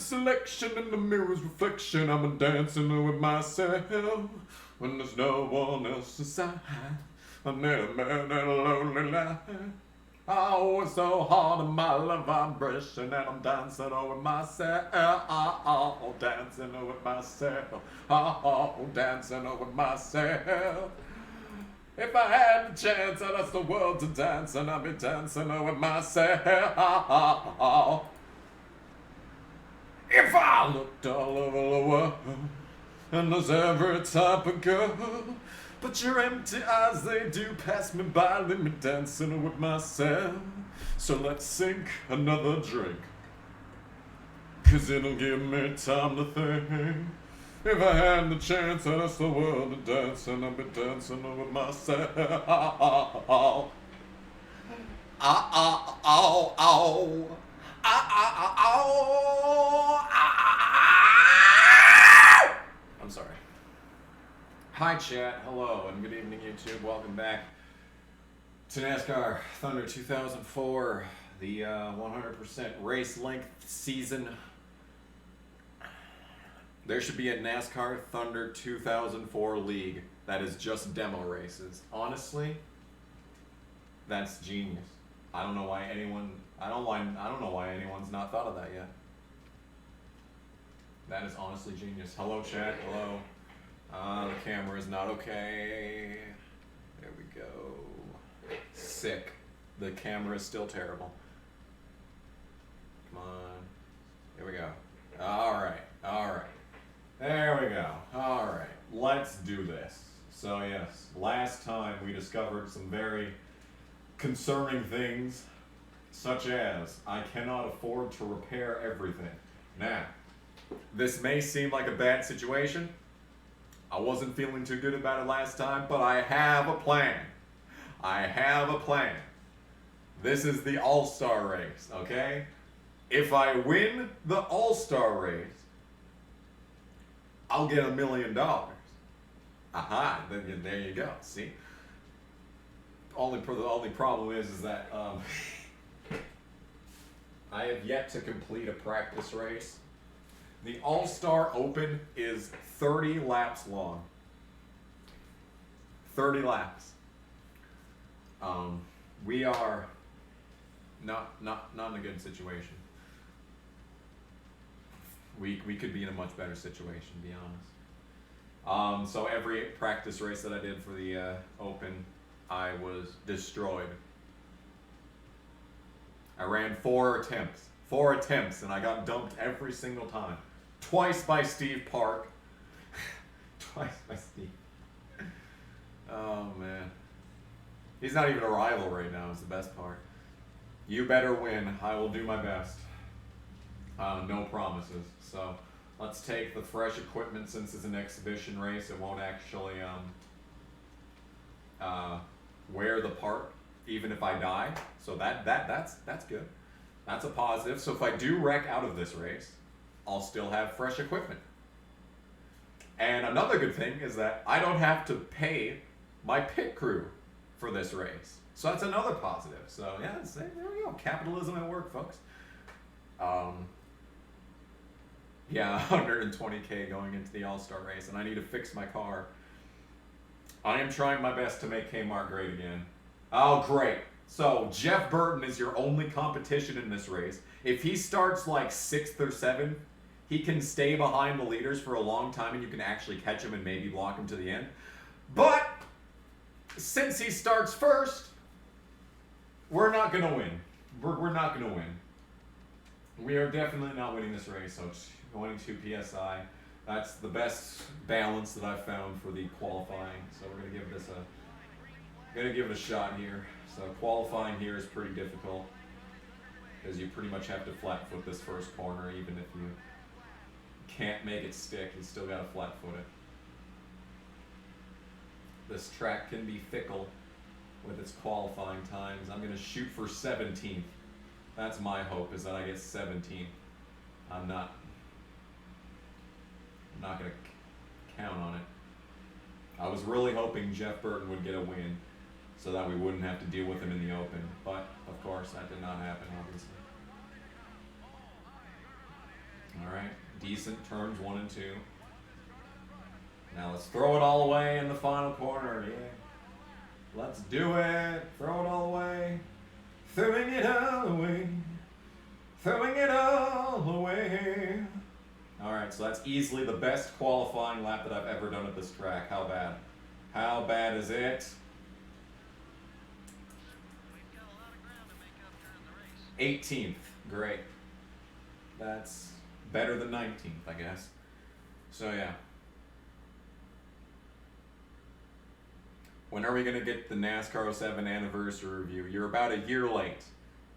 its selection and the mirror's reflection. I'm dancing with myself when there's no one else inside. I'm in a man in a lonely life. Oh, it's so hard in my love vibration, and I'm dancing with myself. Oh, dancing with myself. Oh, dancing with myself. If I had the chance, I'd ask the world to dance, and I'd be dancing with myself. If I looked all over the world, and there's every type of girl, but your empty eyes, they do pass me by, leave me dancing with myself. So let's sink another drink, 'cause it'll give me time to think. If I had the chance, I'd ask the world to dance, and I'd be dancing with myself. I'm sorry. Hi chat, hello, and good evening YouTube. Welcome back to NASCAR Thunder 2004, the 100% race length season. There should be a NASCAR Thunder 2004 league that is just demo races. Honestly, that's genius. I don't know why anyone's not thought of that yet. That is honestly genius. Hello chat, hello. The camera is not okay. There we go. Sick. The camera is still terrible. Come on. Here we go. Alright. There we go. Alright. Let's do this. So yes, last time we discovered some very concerning things, such as I cannot afford to repair everything. Now, this may seem like a bad situation. I wasn't feeling too good about it last time, but I have a plan. This is the All-Star race, okay? If I win the All-Star race, I'll get $1 million. Aha, then there you go, see? The only problem is that I have yet to complete a practice race. The All-Star Open is 30 laps long. 30 laps. We are not in a good situation. We could be in a much better situation, to be honest. So every practice race that I did for the Open, I was destroyed. I ran 4 attempts, and I got dumped every single time. Twice by Steve Park. Twice by Steve. Oh, man. He's not even a rival right now, is the best part. You better win. I will do my best. No promises. So, let's take the fresh equipment. Since it's an exhibition race, it won't actually wear the part, even if I die. So that's good. That's a positive. So if I do wreck out of this race, I'll still have fresh equipment. And another good thing is that I don't have to pay my pit crew for this race. So that's another positive. So yeah, there we go. Capitalism at work, folks. Yeah, 120K going into the All-Star race, and I need to fix my car. I am trying my best to make Kmart great again. Oh, great. So Jeff Burton is your only competition in this race. If he starts like 6th or 7th, he can stay behind the leaders for a long time, and you can actually catch him and maybe block him to the end. But since he starts first, we're not going to win. We're not going to win. We are definitely not winning this race, so it's going to PSI. That's the best balance that I've found for the qualifying. So we're going to give it a shot here. So qualifying here is pretty difficult, because you pretty much have to flat foot this first corner. Even if you can't make it stick, you still got to flat foot it. This track can be fickle with its qualifying times. I'm going to shoot for 17th. That's my hope, is that I get 17th. I'm not going to count on it. I was really hoping Jeff Burton would get a win so that we wouldn't have to deal with him in the Open. But, of course, that did not happen, obviously. All Decent turns 1 and 2. Now let's throw it all away in the final corner. Yeah. Let's do it. Throw it all away. Throwing it all away. Throwing it all away. Alright, so that's easily the best qualifying lap that I've ever done at this track. How bad? How bad is it? 18th. Great. That's better than 19th, I guess. So yeah. When are we going to get the NASCAR 07 anniversary review? You're about a year late.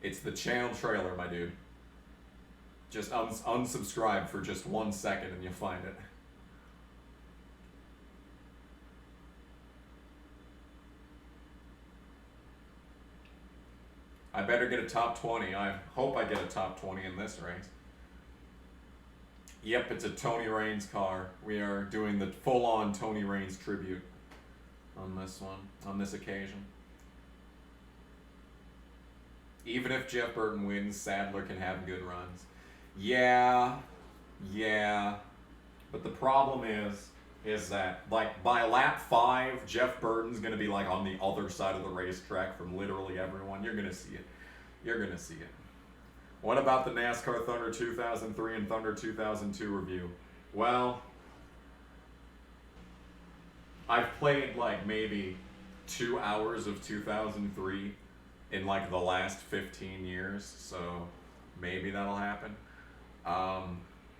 It's the channel trailer, my dude. Just unsubscribe for just 1 second and you'll find it. I better get a top 20. I hope I get a top 20 in this race. Yep, it's a Tony Raines car. We are doing the full-on Tony Raines tribute on this one, on this occasion. Even if Jeff Burton wins, Sadler can have good runs. Yeah. But the problem is that, like, by lap 5, Jeff Burton's going to be, like, on the other side of the racetrack from literally everyone. You're going to see it. You're going to see it. What about the NASCAR Thunder 2003 and Thunder 2002 review? Well, I've played, like, maybe 2 hours of 2003 in, like, the last 15 years, so maybe that'll happen.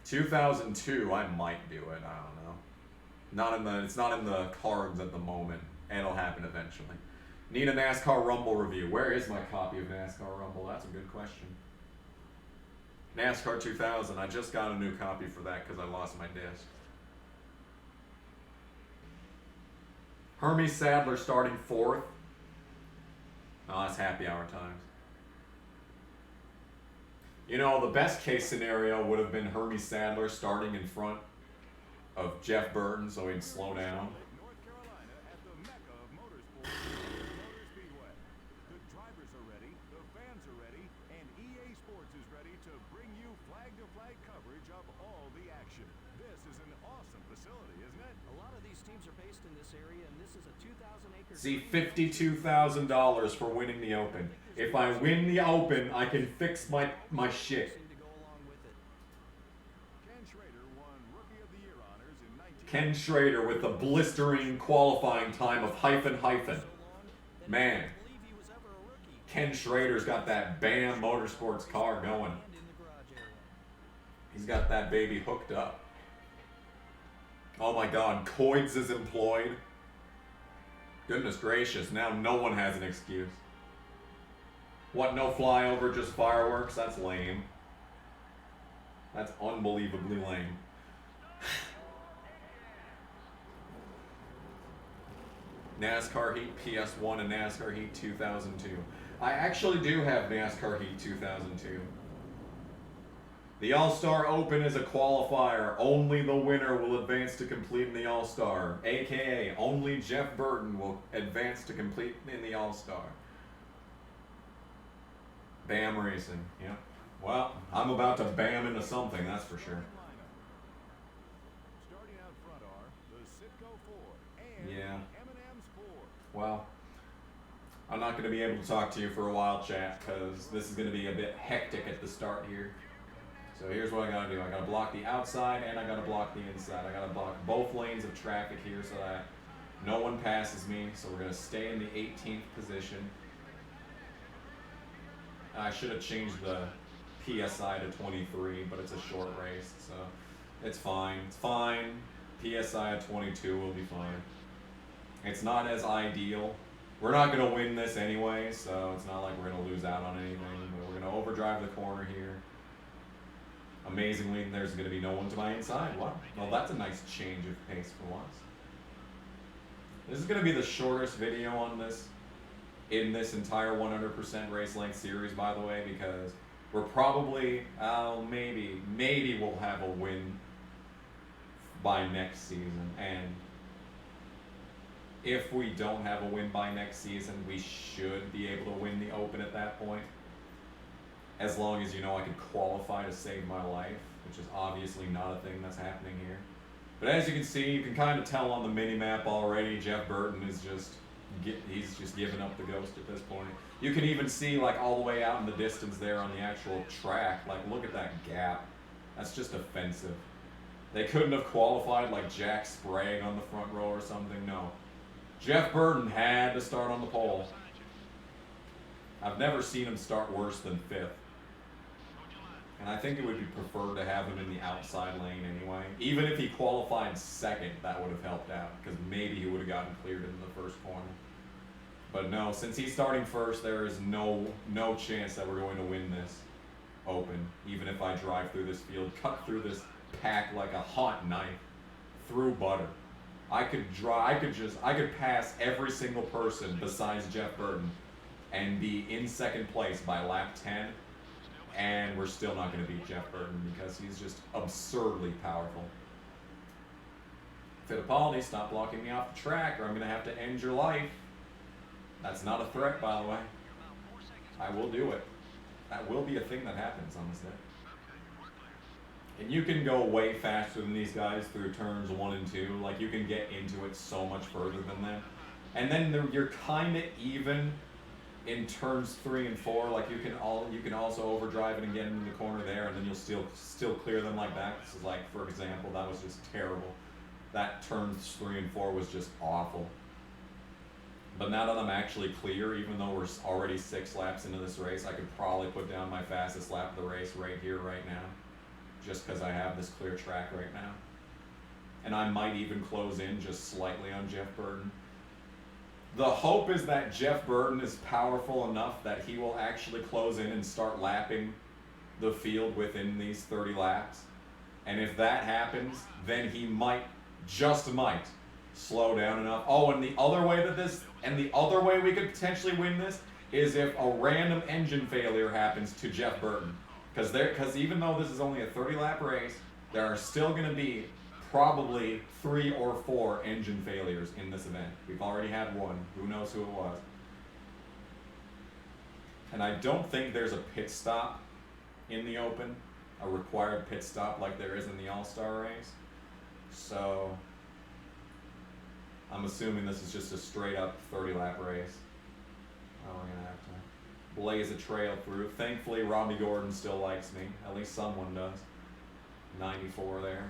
2002, I might do it. I don't know. It's not in the cards at the moment, and it'll happen eventually. Need a NASCAR Rumble review. Where is my copy of NASCAR Rumble? That's a good question. NASCAR 2000. I just got a new copy for that because I lost my disc. Hermie Sadler starting 4th. Oh, that's happy hour times. You know, the best case scenario would have been Hermie Sadler starting in front of Jeff Burton so he'd slow down. North Carolina at the Mecca of Motorsport, Motor Speedway. The drivers are ready, the fans are ready, and EA Sports is ready to bring you flag-to-flag coverage of all the action. This is an awesome facility, isn't it? A lot of these teams are based in this area, and this is a 2,000-acre... See, $52,000 for winning the Open. If I win the Open, I can fix my shit. Ken Schrader with a blistering qualifying time of hyphen. Man, Ken Schrader's got that BAM Motorsports car going. He's got that baby hooked up. Oh my God, Coids is employed. Goodness gracious, now no one has an excuse. What, no flyover, just fireworks? That's lame. That's unbelievably lame. NASCAR Heat PS1 and NASCAR Heat 2002. I actually do have NASCAR Heat 2002. The All-Star Open is a qualifier. Only the winner will advance to complete in the All-Star. AKA, only Jeff Burton will advance to complete in the All-Star. BAM Racing, yep. Well, I'm about to BAM into something, that's for sure. Starting out front are the Citgo Ford and Yeah. M&M's Ford. Well, I'm not going to be able to talk to you for a while, chat, because this is going to be a bit hectic at the start here. So here's what I got to do. I got to block the outside and I got to block the inside. I got to block both lanes of traffic here so that no one passes me. So we're going to stay in the 18th position. I should have changed the PSI to 23, but it's a short race, so it's fine. It's fine. PSI at 22 will be fine. It's not as ideal. We're not going to win this anyway, so it's not like we're going to lose out on anything. But we're going to overdrive the corner here. Amazingly, there's going to be no one to my inside. Wow. Well, that's a nice change of pace for once. This is going to be the shortest video on this, in this entire 100% race length series, by the way, because we're probably, maybe we'll have a win by next season. And if we don't have a win by next season, we should be able to win the Open at that point. As long as, you know, I can qualify to save my life. which is obviously not a thing that's happening here. But as you can see, you can kind of tell on the mini-map already, Jeff Burton is he's just giving up the ghost at this point. You can even see like all the way out in the distance there on the actual track, like look at that gap. That's just offensive. They couldn't have qualified like Jack Sprague on the front row or something, no. Jeff Burton had to start on the pole. I've never seen him start worse than 5th. And I think it would be preferred to have him in the outside lane anyway. Even if he qualified 2nd, that would have helped out, because maybe he would have gotten cleared in the first corner. But no, since he's starting 1st, there is no chance that we're going to win this Open. Even if I drive through this field, cut through this pack like a hot knife through butter. I could pass every single person besides Jeff Burton and be in 2nd place by lap 10, and we're still not going to beat Jeff Burton because he's just absurdly powerful. Fittipaldi, stop blocking me off the track or I'm going to have to end your life. That's not a threat, by the way. I will do it. That will be a thing that happens on this day. And you can go way faster than these guys through turns 1 and 2. Like, you can get into it so much further than them. And then you're kind of even in turns 3 and 4. Like, you can also overdrive it and get into the corner there, and then you'll still clear them like that. This is like, for example, that was just terrible. That turns 3 and 4 was just awful. But now that I'm actually clear, even though we're already 6 laps into this race, I could probably put down my fastest lap of the race right here, right now. Just because I have this clear track right now. And I might even close in just slightly on Jeff Burton. The hope is that Jeff Burton is powerful enough that he will actually close in and start lapping the field within these 30 laps. And if that happens, then he might, just might, slow down enough. Oh, and the other way we could potentially win this is if a random engine failure happens to Jeff Burton. Because even though this is only a 30-lap race, there are still going to be probably 3 or 4 engine failures in this event. We've already had one. Who knows who it was? And I don't think there's a pit stop in the Open, a required pit stop like there is in the All-Star race. So I'm assuming this is just a straight-up 30-lap race. Oh, we're going to have to blaze a trail through. Thankfully, Robbie Gordon still likes me. At least someone does. 94 there.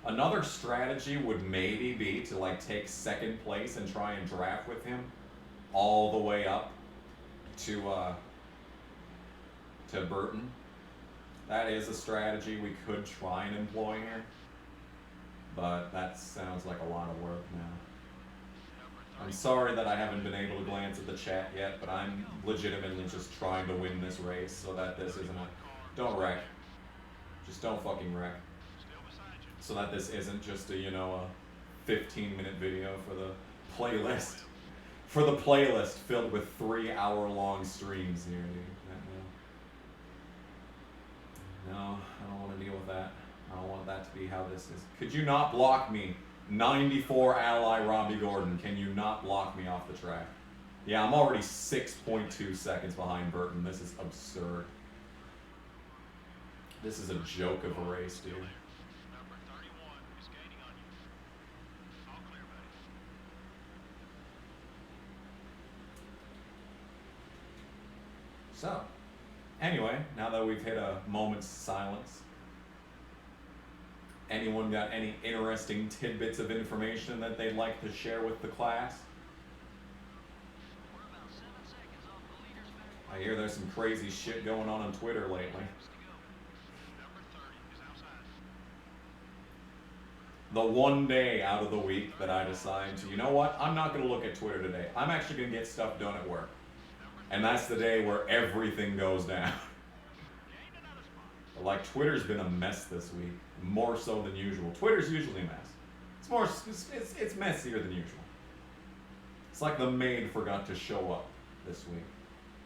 Another strategy would maybe be to like take 2nd place and try and draft with him all the way up to Burton. That is a strategy we could try and employ here. But that sounds like a lot of work now. I'm sorry that I haven't been able to glance at the chat yet, but I'm legitimately just trying to win this race so that this isn't don't wreck. Just don't fucking wreck. So that this isn't just a 15-minute video for the playlist. For the playlist filled with 3-hour-long streams here, dude. No, I don't want to deal with that. I don't want that to be how this is. Could you not block me? 94 ally Robbie Gordon, can you not block me off the track? Yeah, I'm already 6.2 seconds behind Burton. This is absurd. This is a joke of a race, dude. So, anyway, now that we've hit a moment's silence, anyone got any interesting tidbits of information that they'd like to share with the class? I hear there's some crazy shit going on Twitter lately. The one day out of the week that I decide to, you know what, I'm not going to look at Twitter today. I'm actually going to get stuff done at work. And that's the day where everything goes down. Like, Twitter's been a mess this week, more so than usual. Twitter's usually a mess. It's messier than usual. It's like the maid forgot to show up this week.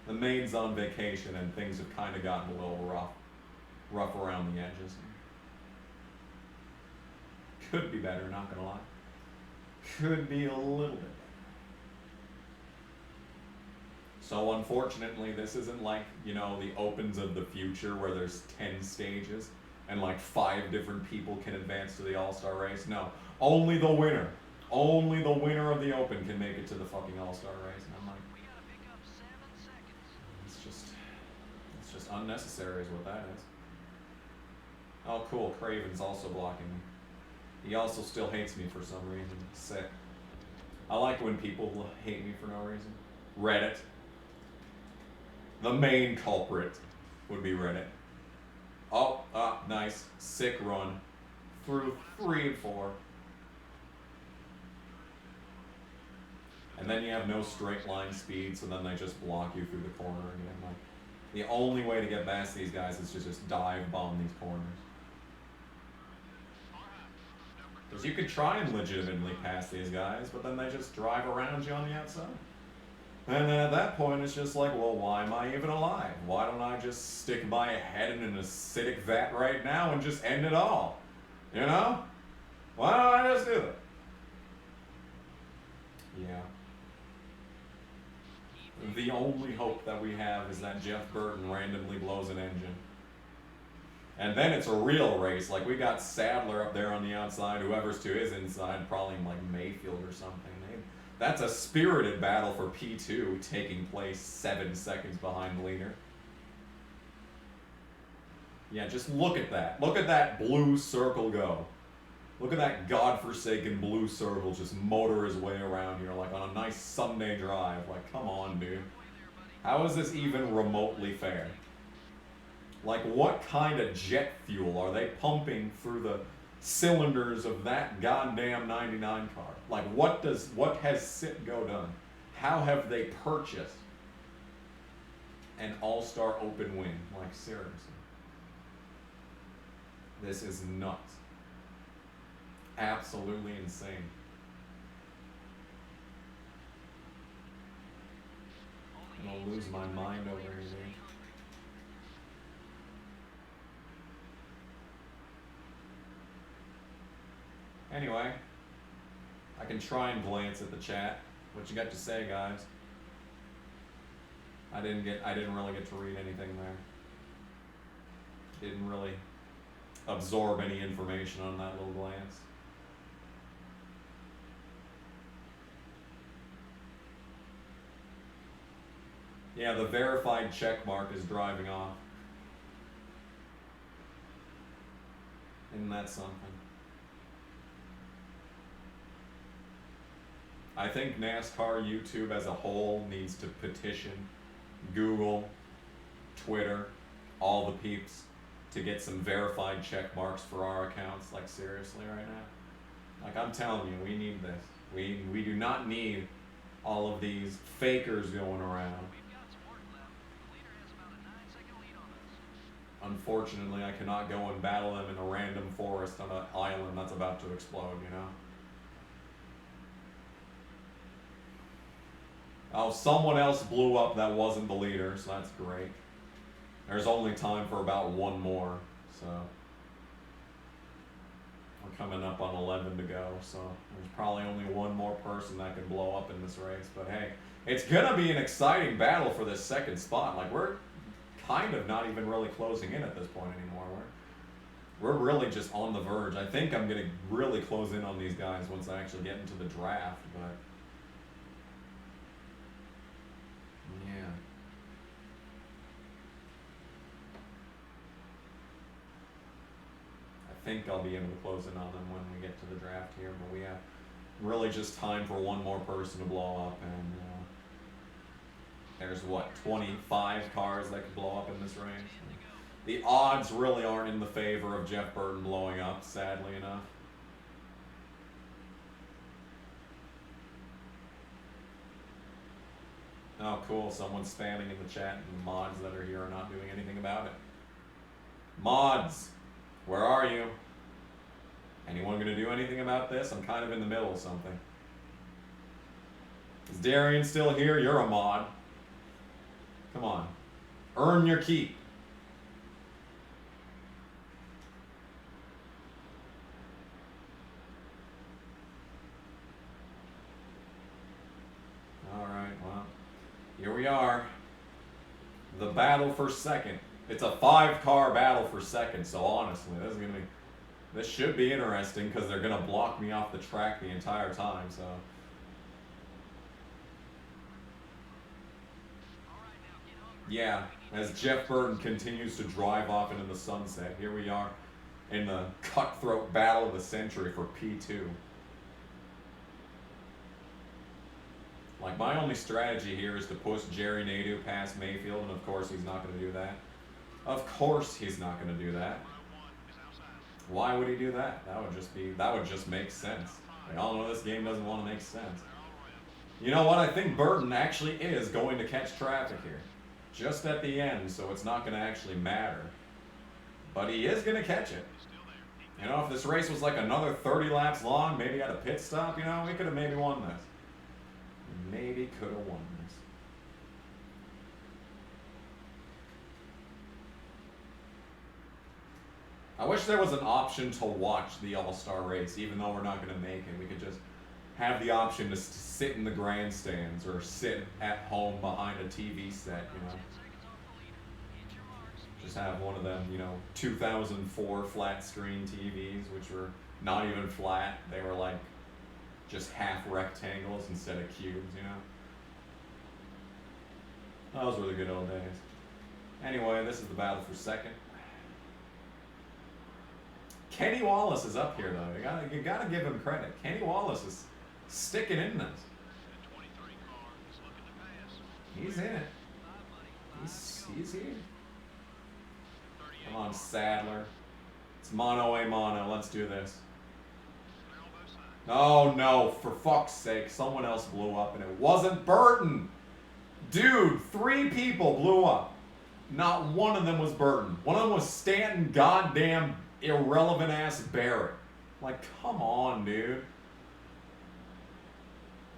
The maid's on vacation and things have kind of gotten a little rough around the edges. Could be better, not gonna lie. Could be a little bit better. So unfortunately, this isn't like, you know, the Opens of the future where there's 10 stages and like 5 different people can advance to the All-Star race. No, only the winner. Only the winner of the Open can make it to the fucking All-Star race. And I'm like, We gotta pick up 7 seconds. it's just unnecessary is what that is. Oh, cool. Craven's also blocking me. He also still hates me for some reason. Sick. I like when people hate me for no reason. Reddit. The main culprit would be Reddit. Oh, nice. Sick run. Through 3 and 4. And then you have no straight line speed, so then they just block you through the corner again. Like, the only way to get past these guys is to just dive bomb these corners. Because you could try and legitimately pass these guys, but then they just drive around you on the outside. And at that point, it's just like, well, why am I even alive? Why don't I just stick my head in an acidic vat right now and just end it all? You know? Why don't I just do it? Yeah. The only hope that we have is that Jeff Burton randomly blows an engine. And then it's a real race. Like, we got Sadler up there on the outside, whoever's to his inside, probably like Mayfield or something. That's a spirited battle for P2, taking place 7 seconds behind the leader. Yeah, just look at that. Look at that blue circle go. Look at that godforsaken blue circle just motor his way around here like on a nice Sunday drive. Like, come on, dude. How is this even remotely fair? Like, what kind of jet fuel are they pumping through the cylinders of that goddamn 99 car? Like, what has Citgo done? How have they purchased an All-Star Open win? Like, seriously. This is nuts. Absolutely insane. I'm gonna lose my mind over here, dude. Anyway, I can try and glance at the chat. What you got to say, guys? I didn't really get to read anything there. Didn't really absorb any information on that little glance. Yeah, the verified check mark is driving off. Isn't that something? I think NASCAR YouTube as a whole needs to petition Google, Twitter, all the peeps to get some verified check marks for our accounts. Like, seriously right now? Like, I'm telling you, we need this. We do not need all of these fakers going around. We've got some work left. The leader has about a 9-second lead on us. Unfortunately, I cannot go and battle them in a random forest on an island that's about to explode, you know? Oh, someone else blew up that wasn't the leader, so that's great. There's only time for about one more, so we're coming up on 11 to go, so there's probably only one more person that can blow up in this race. But hey, it's gonna be an exciting battle for this second spot. Like, we're kind of not even really closing in at this point anymore. We're really just on the verge. I think I'm gonna really close in on these guys once I actually get into the draft, but yeah. I think I'll be able to close in on them when we get to the draft here, but we have really just time for one more person to blow up, and there's what, 25 cars that could blow up in this race. The odds really aren't in the favor of Jeff Burton blowing up, sadly enough. Oh, cool. Someone's spamming in the chat, and the mods that are here are not doing anything about it. Mods, where are you? Anyone going to do anything about this? I'm kind of in the middle of something. Is Darian still here? You're a mod. Come on. Earn your keep. Alright, well, here we we are. The battle for second. It's a 5-car battle for second, so honestly, this should be interesting because they're gonna block me off the track the entire time, so. Yeah, as Jeff Burton continues to drive off into the sunset, here we are in the cutthroat battle of the century for P2. Like, my only strategy here is to push Jerry Nadeau past Mayfield, and of course he's not going to do that. Of course he's not going to do that. Why would he do that? That would just make sense. We all know this game doesn't want to make sense. You know what? I think Burton actually is going to catch traffic here. Just at the end, so it's not going to actually matter. But he is going to catch it. You know, if this race was like another 30 laps long, maybe at a pit stop, you know, we could have maybe won this. Maybe could have won this. I wish there was an option to watch the All-Star race, even though we're not going to make it. We could just have the option to sit in the grandstands or sit at home behind a TV set, you know. Just have one of them, you know, 2004 flat screen TVs, which were not even flat. They were like just half rectangles instead of cubes, you know. Those were the good old days. Anyway, this is the battle for second. Kenny Wallace is up here though. You gotta give him credit. Kenny Wallace is sticking in this. He's in it. He's here. Come on, Sadler. It's mono a mono. Let's do this. Oh no, for fuck's sake, someone else blew up and it wasn't Burton. Dude, 3 people blew up. Not one of them was Burton. One of them was Stanton goddamn irrelevant ass Barrett. Like, come on, dude.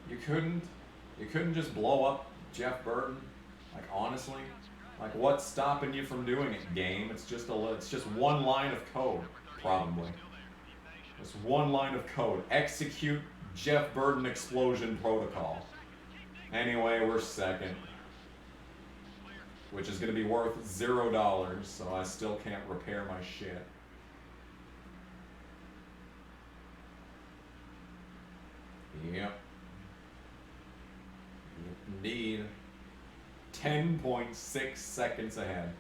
You couldn't just blow up Jeff Burton? Like, honestly? Like, what's stopping you from doing it, game? It's just one line of code, probably. Just one line of code. Execute Jeff Burton explosion protocol. Anyway, we're second. Which is going to be worth $0, so I still can't repair my shit. Yep. Indeed. 10.6 seconds ahead.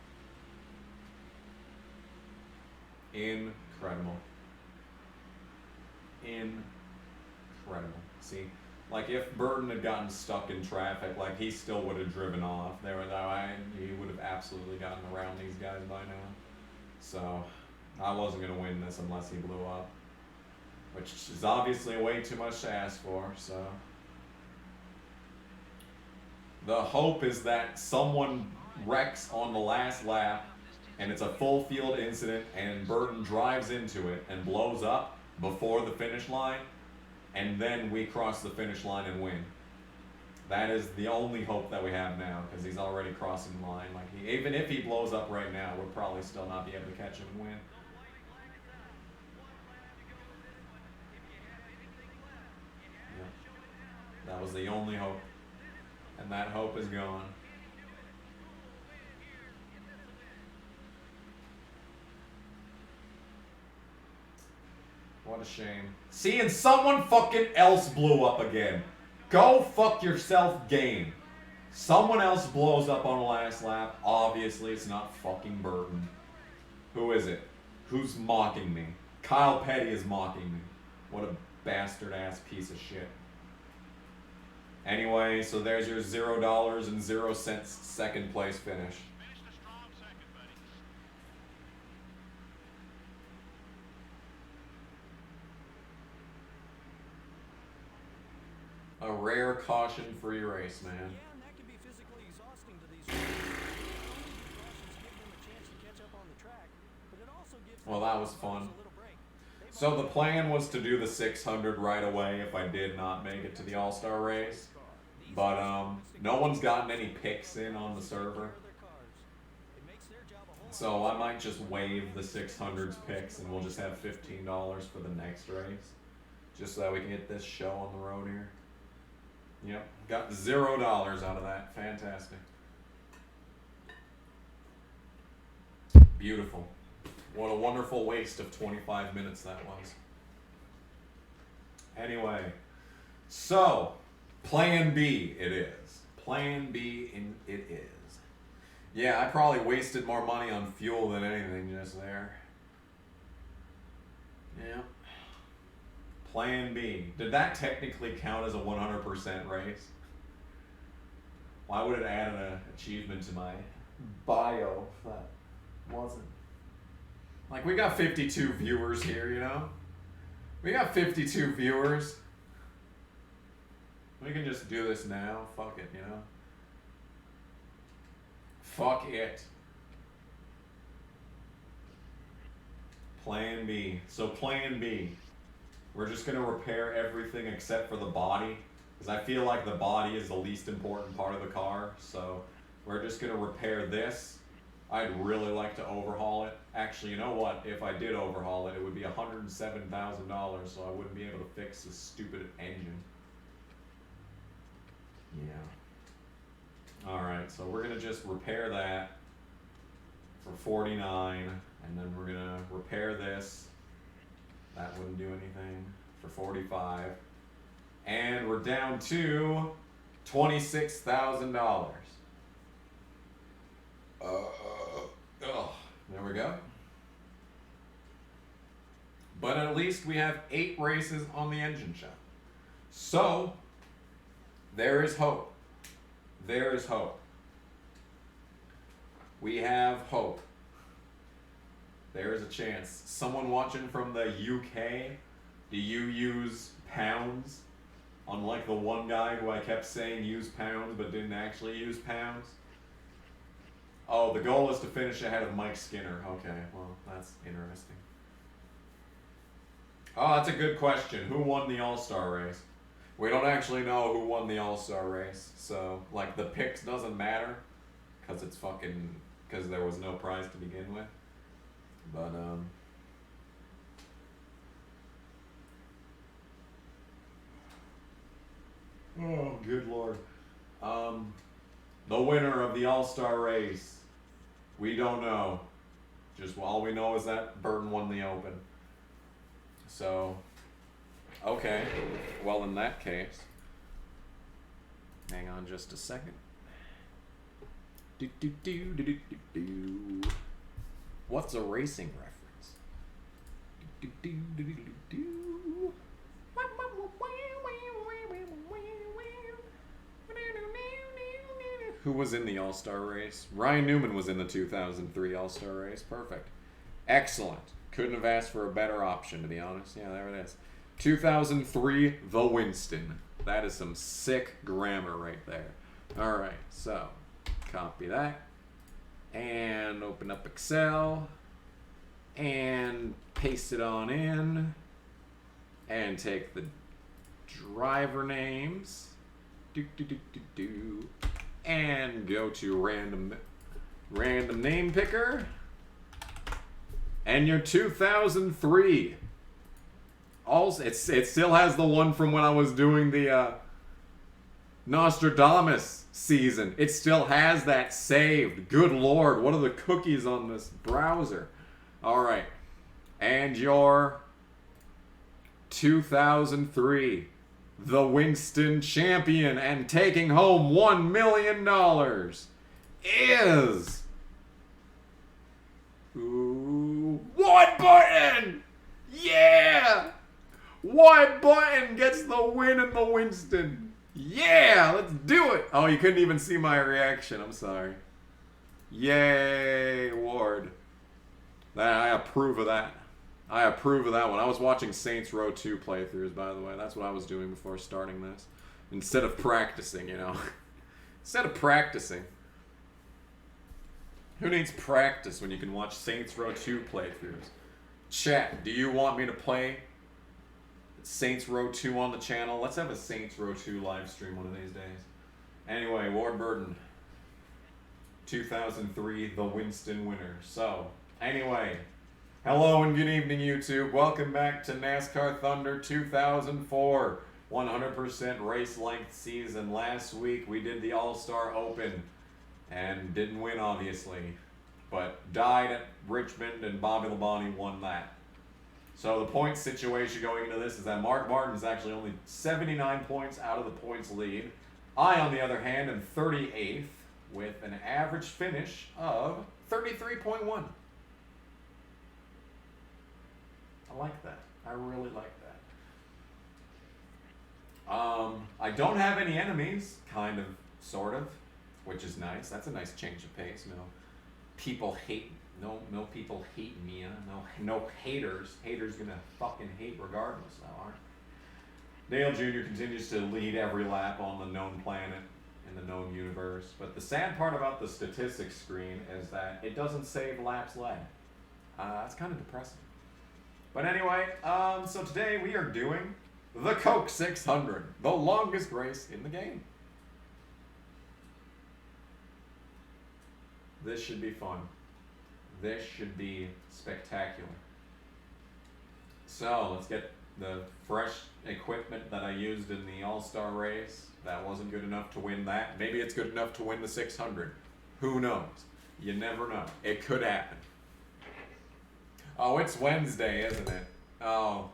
Incredible. Incredible. See, like if Burton had gotten stuck in traffic, like he still would have driven off. He would have absolutely gotten around these guys by now. So I wasn't gonna win this unless he blew up, which is obviously way too much to ask for. So the hope is that someone wrecks on the last lap, and it's a full field incident, and Burton drives into it and blows up before the finish line, and then we cross the finish line and win. That is the only hope that we have now, because he's already crossing the line. Like even if he blows up right now, we'll probably still not be able to catch him and win. Yeah. That was the only hope, and that hope is gone. What a shame. See, and someone fucking else blew up again. Go fuck yourself, game. Someone else blows up on the last lap. Obviously, it's not fucking Burton. Who is it? Who's mocking me? Kyle Petty is mocking me. What a bastard-ass piece of shit. Anyway, so there's your $0 and 0 cents second place finish. A rare caution-free race, man. Yeah, and that can be physically exhausting to these racers. Cautions give them a chance to catch up on the track, but it also gives Well, that was fun. a little break. So the plan was to do the 600 right away if I did not make it to the All-Star race. But no one's gotten any picks in on the server. So I might just waive the 600s picks and we'll just have $15 for the next race. Just so that we can get this show on the road here. Yep, got $0 out of that. Fantastic. Beautiful. What a wonderful waste of 25 minutes that was. Anyway, so Plan B it is. Plan B it is. Yeah, I probably wasted more money on fuel than anything just there. Yeah. Plan B. Did that technically count as a 100% race? Why would it add an achievement to my bio if that wasn't? Like, we got 52 viewers here, you know? We got 52 viewers. We can just do this now. Fuck it, you know? Fuck it. Plan B. So Plan B. We're just going to repair everything except for the body. Because I feel like the body is the least important part of the car. So we're just going to repair this. I'd really like to overhaul it. Actually, you know what? If I did overhaul it, it would be $107,000, so I wouldn't be able to fix this stupid engine. Yeah. Alright, so we're going to just repair that for $49, and then we're going to repair this. That wouldn't do anything for $45. And we're down to $26,000. There we go. But at least we have 8 races on the engine shop. So, there is hope. There is hope. We have hope. There is a chance. Someone watching from the UK, do you use pounds? Unlike the one guy who I kept saying use pounds but didn't actually use pounds. Oh, the goal is to finish ahead of Mike Skinner. Okay, well, that's interesting. Oh, that's a good question. Who won the All-Star race? We don't actually know who won the All-Star race. So, like, the picks doesn't matter. Because it's fucking... Because there was no prize to begin with. But, oh, good lord. The winner of the All-Star race. We don't know. Just all we know is that Burton won the Open. So, okay. Well, in that case, hang on just a second. What's a racing reference? Who was in the All-Star race? Ryan Newman was in the 2003 All-Star race. Perfect. Excellent. Couldn't have asked for a better option, to be honest. Yeah, there it is. 2003, the Winston. That is some sick grammar right there. All right, so copy that. And open up Excel. And paste it on in. And take the driver names. And go to random name picker. And your 2003. Also, it still has the one from when I was doing the Nostradamus season. It still has that saved. Good lord, what are the cookies on this browser? Alright. And your 2003. The Winston champion and taking home $1 million is... Ooh, White Button! Yeah! White Button gets the win in the Winston. Yeah, let's do it. Oh, you couldn't even see my reaction. I'm sorry. Yay, Ward. I approve of that. I approve of that one. I was watching Saints Row 2 playthroughs, by the way. That's what I was doing before starting this. Instead of practicing, you know. Instead of practicing. Who needs practice when you can watch Saints Row 2 playthroughs? Chat, do you want me to play Saints Row 2 on the channel? Let's have a Saints Row 2 live stream one of these days. Anyway, Ward Burton. 2003, the Winston winner. So, anyway, hello and good evening, YouTube. Welcome back to NASCAR Thunder 2004. 100% race length season. Last week we did the All-Star Open and didn't win, obviously, but died at Richmond, and Bobby Labonte won that. So the points situation going into this is that Mark Martin is actually only 79 points out of the points lead. I, on the other hand, am 38th with an average finish of 33.1. I like that. I really like that. I don't have any enemies, kind of, sort of, which is nice. That's a nice change of pace. No people hate. No people hate me. No haters. Haters gonna fucking hate regardless, though, aren't they? Dale Jr. continues to lead every lap on the known planet in the known universe. But the sad part about the statistics screen is that it doesn't save laps led. It's kind of depressing. But anyway, so today we are doing the Coke 600, the longest race in the game. This should be fun. This should be spectacular. So let's get the fresh equipment that I used in the All-Star race. That wasn't good enough to win that. Maybe it's good enough to win the 600. Who knows? You never know. It could happen. Oh, it's Wednesday, isn't it? Oh,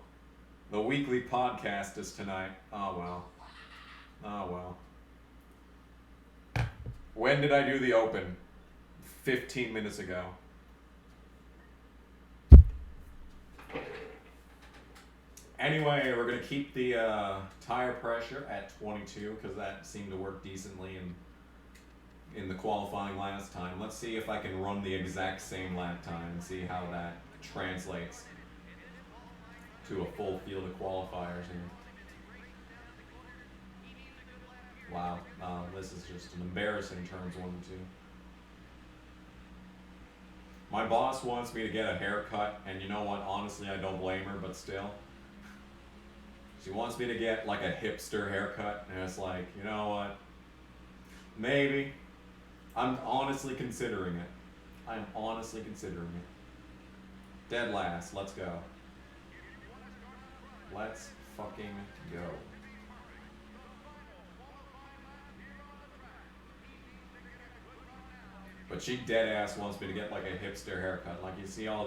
the weekly podcast is tonight. Oh, well. Oh, well. When did I do the Open? 15 minutes ago. Anyway, we're going to keep the tire pressure at 22 because that seemed to work decently in the qualifying last time. Let's see if I can run the exact same lap time and see how that translates to a full field of qualifiers here. Wow, this is just an embarrassing turns 1 and 2. My boss wants me to get a haircut, and you know what? Honestly, I don't blame her, but still. She wants me to get like a hipster haircut, and it's like, you know what? Maybe. I'm honestly considering it. I'm honestly considering it. Dead last. Let's go. Let's fucking go. But she dead ass wants me to get like a hipster haircut. Like you see all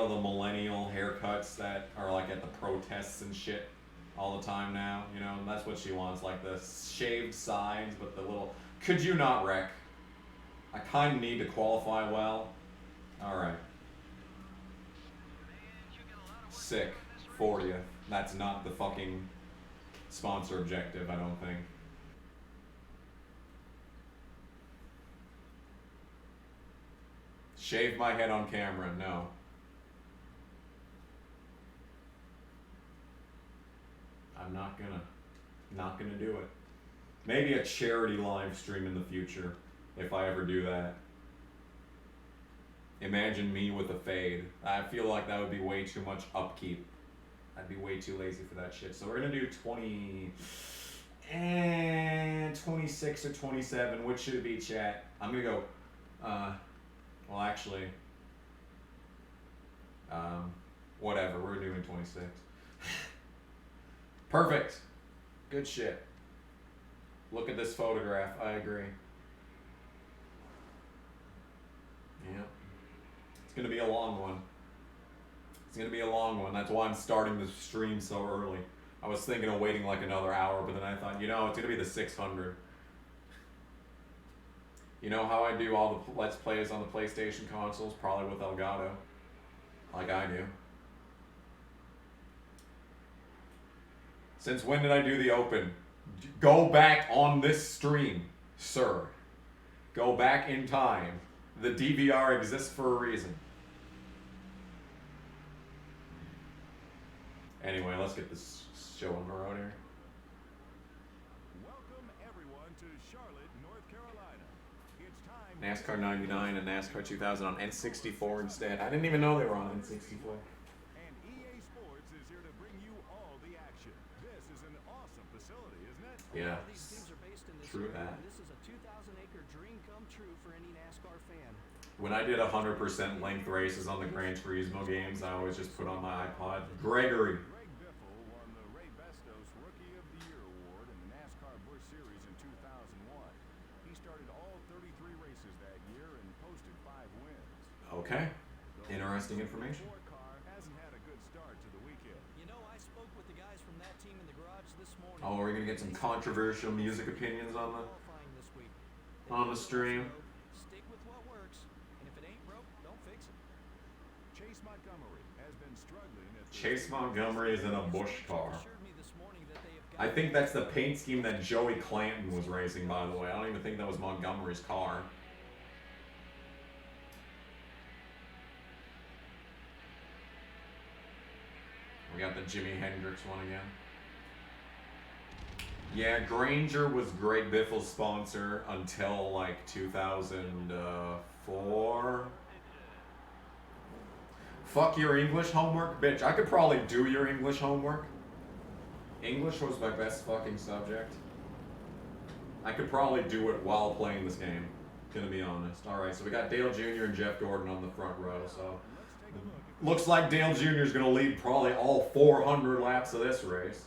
the millennial haircuts that are like at the protests and shit all the time now. You know, that's what she wants, like the shaved sides, but the little. Could you not wreck? I kind of need to qualify well. All right. Sick. 40th. That's not the fucking sponsor objective, I don't think. Shave my head on camera, no. I'm not gonna do it. Maybe a charity live stream in the future, if I ever do that. Imagine me with a fade. I feel like that would be way too much upkeep. I'd be way too lazy for that shit. So we're gonna do 26 or 27. Which should it be, chat? I'm gonna go, well, actually, whatever, we're doing 26. Perfect. Good shit. Look at this photograph. I agree. Yeah. It's going to be a long one. It's going to be a long one. That's why I'm starting the stream so early. I was thinking of waiting like another hour, but then I thought, you know, it's going to be the 600. You know how I do all the Let's Plays on the PlayStation consoles? Probably with Elgato. Like I do. Since when did I do the Open? Go back on this stream, sir. Go back in time. The DVR exists for a reason. Anyway, let's get this show on the road here. Welcome everyone to Charlotte, North Carolina. It's time. NASCAR 99 and NASCAR 2000 on N64 instead. I didn't even know they were on N64. And EA Sports is here to bring you all the action. This is an awesome facility, isn't it? Yeah. These teams are based in this True area, that. and this is a 2,000-acre dream come true for any NASCAR fan. When I did 100% length races on the Gran Turismo games, I always just put on my iPod. Gregory. Greg Biffle Okay. Interesting information. The 4 car hasn't had a good start to the weekend. You know, I spoke with the guys from that team in the garage this morning. Oh, are we gonna get some controversial music opinions on Qualifying this week. on the stream? Stick with what works, and if it ain't broke, don't fix it. Chase Montgomery has been struggling at the Chase Montgomery is in a Busch car. Assured me this morning that they have I think that's the paint scheme that Joey Clanton was racing, by the way. I don't even think that was Montgomery's car. We got the Jimi Hendrix one again. Yeah, Granger was Greg Biffle's sponsor until like 2004. Fuck your English homework, bitch. I could probably do your English homework. English was my best fucking subject. I could probably do it while playing this game. Gonna be honest. Alright, so we got Dale Jr. and Jeff Gordon on the front row, so looks like Dale Jr. is gonna lead probably all 400 laps of this race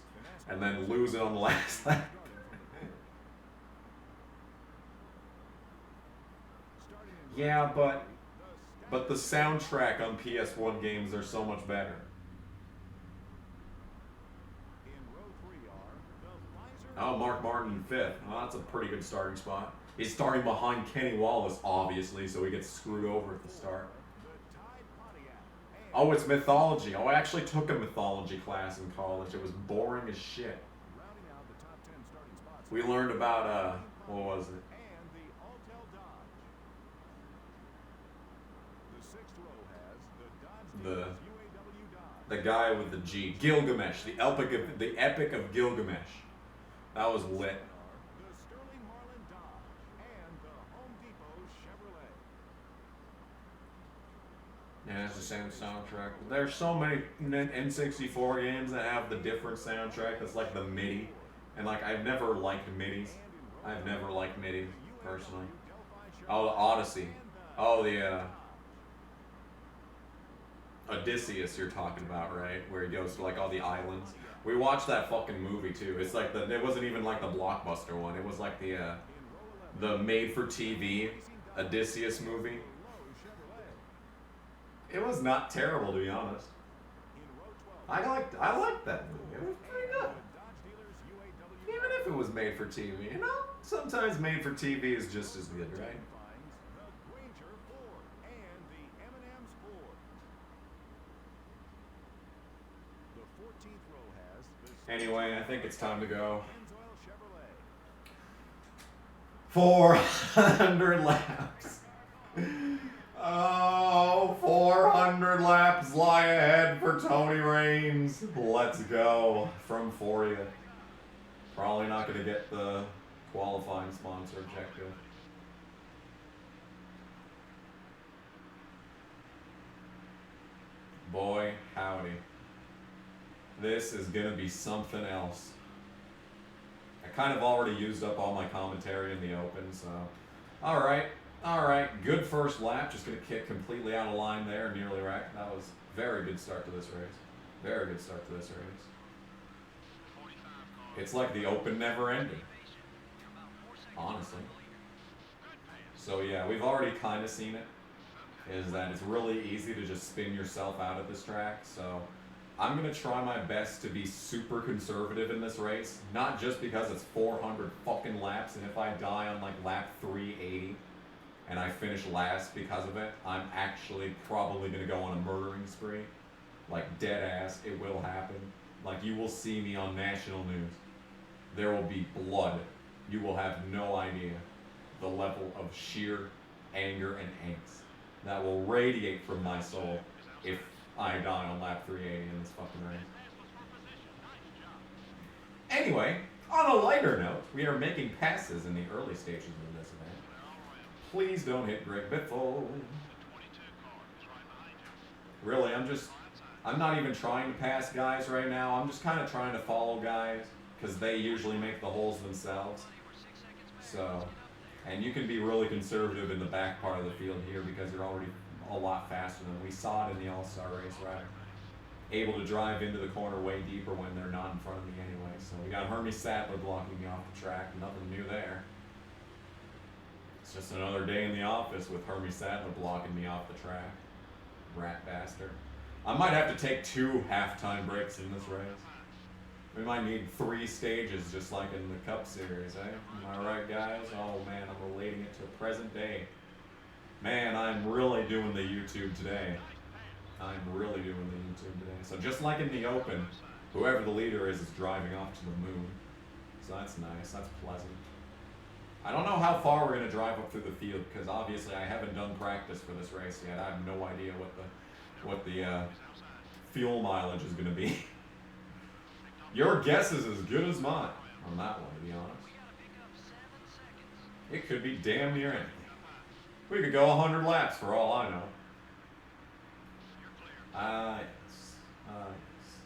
and then lose it on the last lap. Yeah, but the soundtrack on PS1 games are so much better. In row 3 are the Pfizer Oh, Mark Martin in 5th. Well, that's a pretty good starting spot. He's starting behind Kenny Wallace, obviously, so he gets screwed over at the start. the Tide Pontiac, and Oh, it's mythology. Oh, I actually took a mythology class in college. It was boring as shit. rounding out the top 10 starting spots. We learned about, what was it? And the Altel Dodge. The 6th row has the Dodge The- dealers UAW Dodge. The guy with the G. Gilgamesh. The Epic of Gilgamesh. That was lit. The Sterling Marlin Dodge and the Home Depot Chevrolet. Yeah, it's the same soundtrack. There's so many N64 games that have the different soundtrack. That's like the MIDI. And like, I've never liked MIDIs. I've never liked MIDI, personally. Oh, the Odyssey. Oh, the, Odysseus you're talking about, right? Where he goes to like all the islands. We watched that fucking movie too. It's like it wasn't even like the blockbuster one. It was like the made-for-TV Odysseus movie. It was not terrible, to be honest. I liked that movie. It was pretty good. Even if it was made for TV, you know? Sometimes made for TV is just as good, right? Finds the Granger Ford and the M&M's Ford. The 14th row has the Anyway, I think it's time to go. Pennzoil Chevrolet. 400 laps. Oh, 400 laps lie ahead for Tony Raines. Let's go from Foria. Probably not going to get the qualifying sponsor objective. Boy, howdy. This is going to be something else. I kind of already used up all my commentary in the open, so. Alright, good first lap. Just going to kick completely out of line there, nearly wrecked. That was a very good start to this race. Very good start to this race. It's like the open never ended. Honestly. So yeah, we've already kind of seen it. Is that it's really easy to just spin yourself out of this track. So I'm going to try my best to be super conservative in this race. Not just because it's 400 fucking laps, and if I die on like lap 380 and I finish last because of it, I'm actually probably going to go on a murdering spree. Like dead ass, it will happen. Like you will see me on national news. There will be blood. You will have no idea the level of sheer anger and angst that will radiate from my soul if I die on lap 380 in this fucking race. Anyway, on a lighter note, we are making passes in the early stages of this event. Please don't hit Greg Biffle. Really, I'm not even trying to pass guys right now. I'm just kind of trying to follow guys because they usually make the holes themselves. So, and you can be really conservative in the back part of the field here because you're already a lot faster than we saw it in the All-Star race, right? Able to drive into the corner way deeper when they're not in front of me anyway. So we got Hermie Sattler blocking me off the track. Nothing new there. It's just another day in the office with Hermie Sattler blocking me off the track. faster. I might have to take 2 halftime breaks in this race. We might need 3 stages just like in the Cup Series, eh? Am I right, guys? Oh man, I'm relating it to present day. Man, I'm really doing the YouTube today. I'm really doing the YouTube today. So just like in the Open, whoever the leader is driving off to the moon. So that's nice, that's pleasant. I don't know how far we're going to drive up through the field because obviously I haven't done practice for this race yet. I have no idea what the fuel mileage is going to be. Your guess is as good as mine on that one, to be honest. It could be damn near anything. We could go 100 laps for all I know. Yes.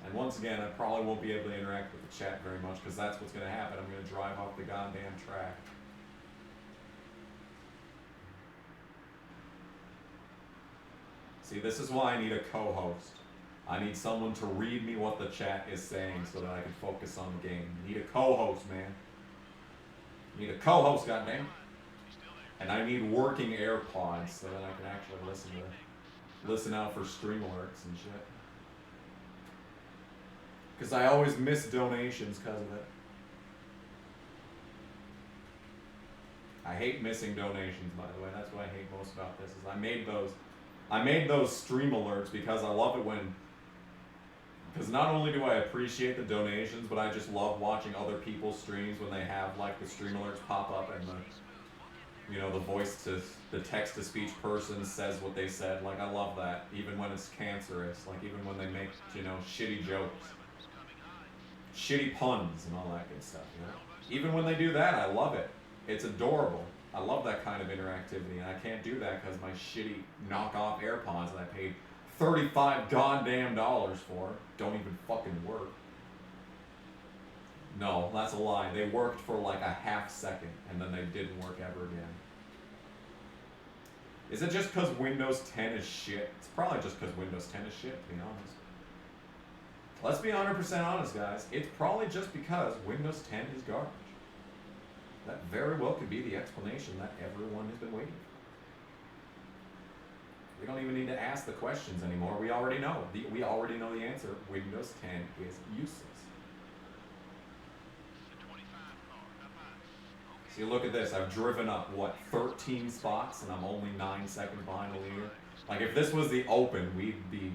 And once again, I probably won't be able to interact with the chat very much because that's what's going to happen. I'm going to drive off the goddamn track. See, this is why I need a co-host. I need someone to read me what the chat is saying so that I can focus on the game. Need a co-host, man. Need a co-host, goddamn. And I need working AirPods so that I can actually listen out for stream alerts and shit. Because I always miss donations because of it. I hate missing donations, by the way. That's what I hate most about this. Is I made those stream alerts because I love it when. Because not only do I appreciate the donations, but I just love watching other people's streams when they have like the stream alerts pop up and the text to speech person says what they said. Like I love that, even when it's cancerous. Like even when they make shitty jokes, shitty puns, and all that good stuff. Even when they do that, I love it. It's adorable. I love that kind of interactivity, and I can't do that because my shitty knockoff AirPods that I paid $35 goddamn for don't even fucking work. No, that's a lie. They worked for like a half second, and then they didn't work ever again. Is it just because Windows 10 is shit? It's probably just because Windows 10 is shit, to be honest. Let's be 100% honest, guys. It's probably just because Windows 10 is garbage. That very well could be the explanation that everyone has been waiting for. We don't even need to ask the questions anymore. We already know. We already know the answer. Windows 10 is useless. So you look at this. I've driven up, 13 spots, and I'm only 9 seconds behind the leader. Like, if this was the Open, we'd be,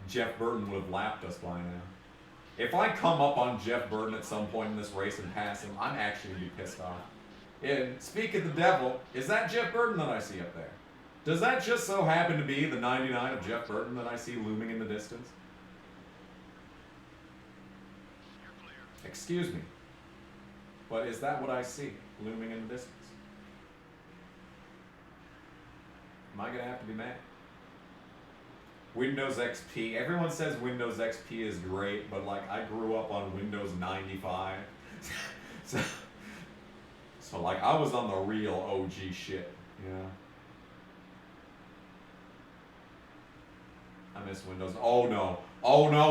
Jeff Burton would have lapped us by now. If I come up on Jeff Burton at some point in this race and pass him, I'm actually going to be pissed off. And speak of the devil, is that Jeff Burton that I see up there? Does that just so happen to be the 99 of Jeff Burton that I see looming in the distance? Excuse me, but is that what I see looming in the distance? Am I going to have to be mad? Windows XP. Everyone says Windows XP is great, but like I grew up on Windows 95. So like I was on the real OG shit, I miss Windows. Oh no,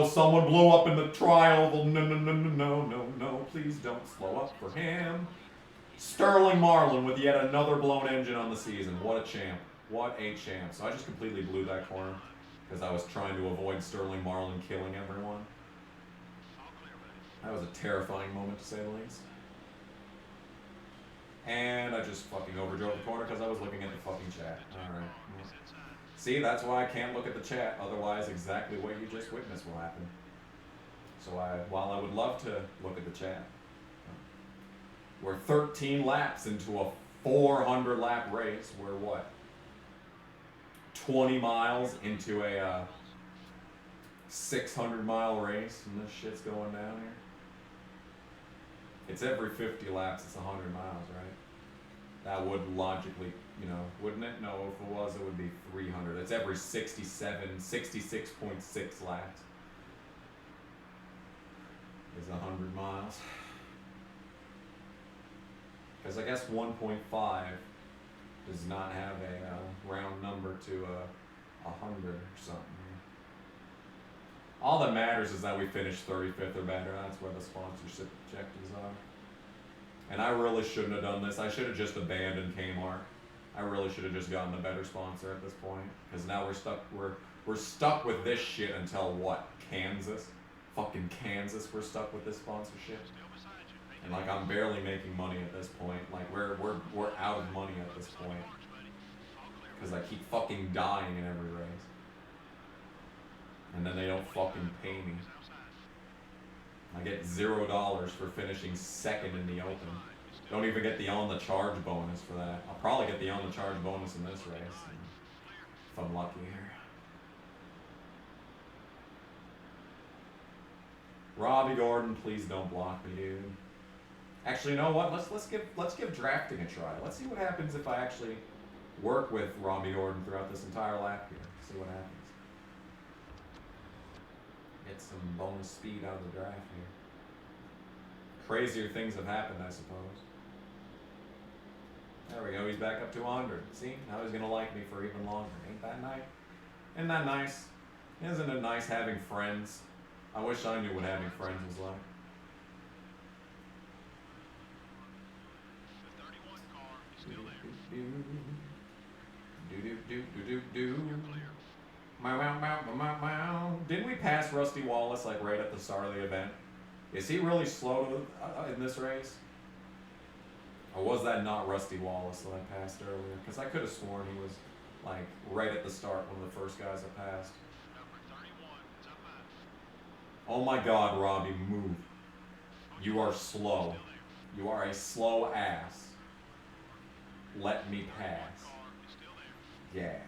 someone blew up in the trial. No, please don't slow up for him. Sterling Marlin with yet another blown engine on the season. What a champ. What a champ. So I just completely blew that corner because I was trying to avoid Sterling Marlin killing everyone. That was a terrifying moment to say the least. And I just fucking overdrove the corner because I was looking at the fucking chat. Alright. See, that's why I can't look at the chat. Otherwise, exactly what you just witnessed will happen. So while I would love to look at the chat, we're 13 laps into a 400 lap race. We're what? 20 miles into a 600 mile race, and this shit's going down here. It's every 50 laps, it's 100 miles, right? That would logically, wouldn't it? No, if it was, it would be 300. It's every 66.6 laps. Is 100 miles. Because I guess 1.5 does not have a round number to 100 or something. All that matters is that we finished 35th or better. That's where the sponsorship objectives are. And I really shouldn't have done this. I should have just abandoned Kmart. I really should have just gotten a better sponsor at this point, because now we're stuck. We're stuck with this shit until what? Kansas, fucking Kansas. We're stuck with this sponsorship, and like I'm barely making money at this point. Like we're out of money at this point, because I keep fucking dying in every race, and then they don't fucking pay me. I get $0 for finishing second in the open. Don't even get the on the charge bonus for that. I'll probably get the on the charge bonus in this race, if I'm lucky here. Robbie Gordon, please don't block me, dude. Actually, you know what? Let's give drafting a try. Let's see what happens if I actually work with Robbie Gordon throughout this entire lap here. See what happens. Get some bonus speed out of the draft here. Crazier things have happened, I suppose. There we go, he's back up to 100. See, now he's gonna like me for even longer. Ain't that nice? Isn't that nice? Isn't it nice having friends? I wish I knew what having friends was like. The 31 car is still there. Didn't we pass Rusty Wallace like right at the start of the event? Is he really slow in this race? Or was that not Rusty Wallace that I passed earlier? Because I could have sworn he was like right at the start, one of the first guys I passed. Number 31 is up high. Oh my God, Robbie, move. You are slow. You are a slow ass. Let me pass. Car is still there. Yes.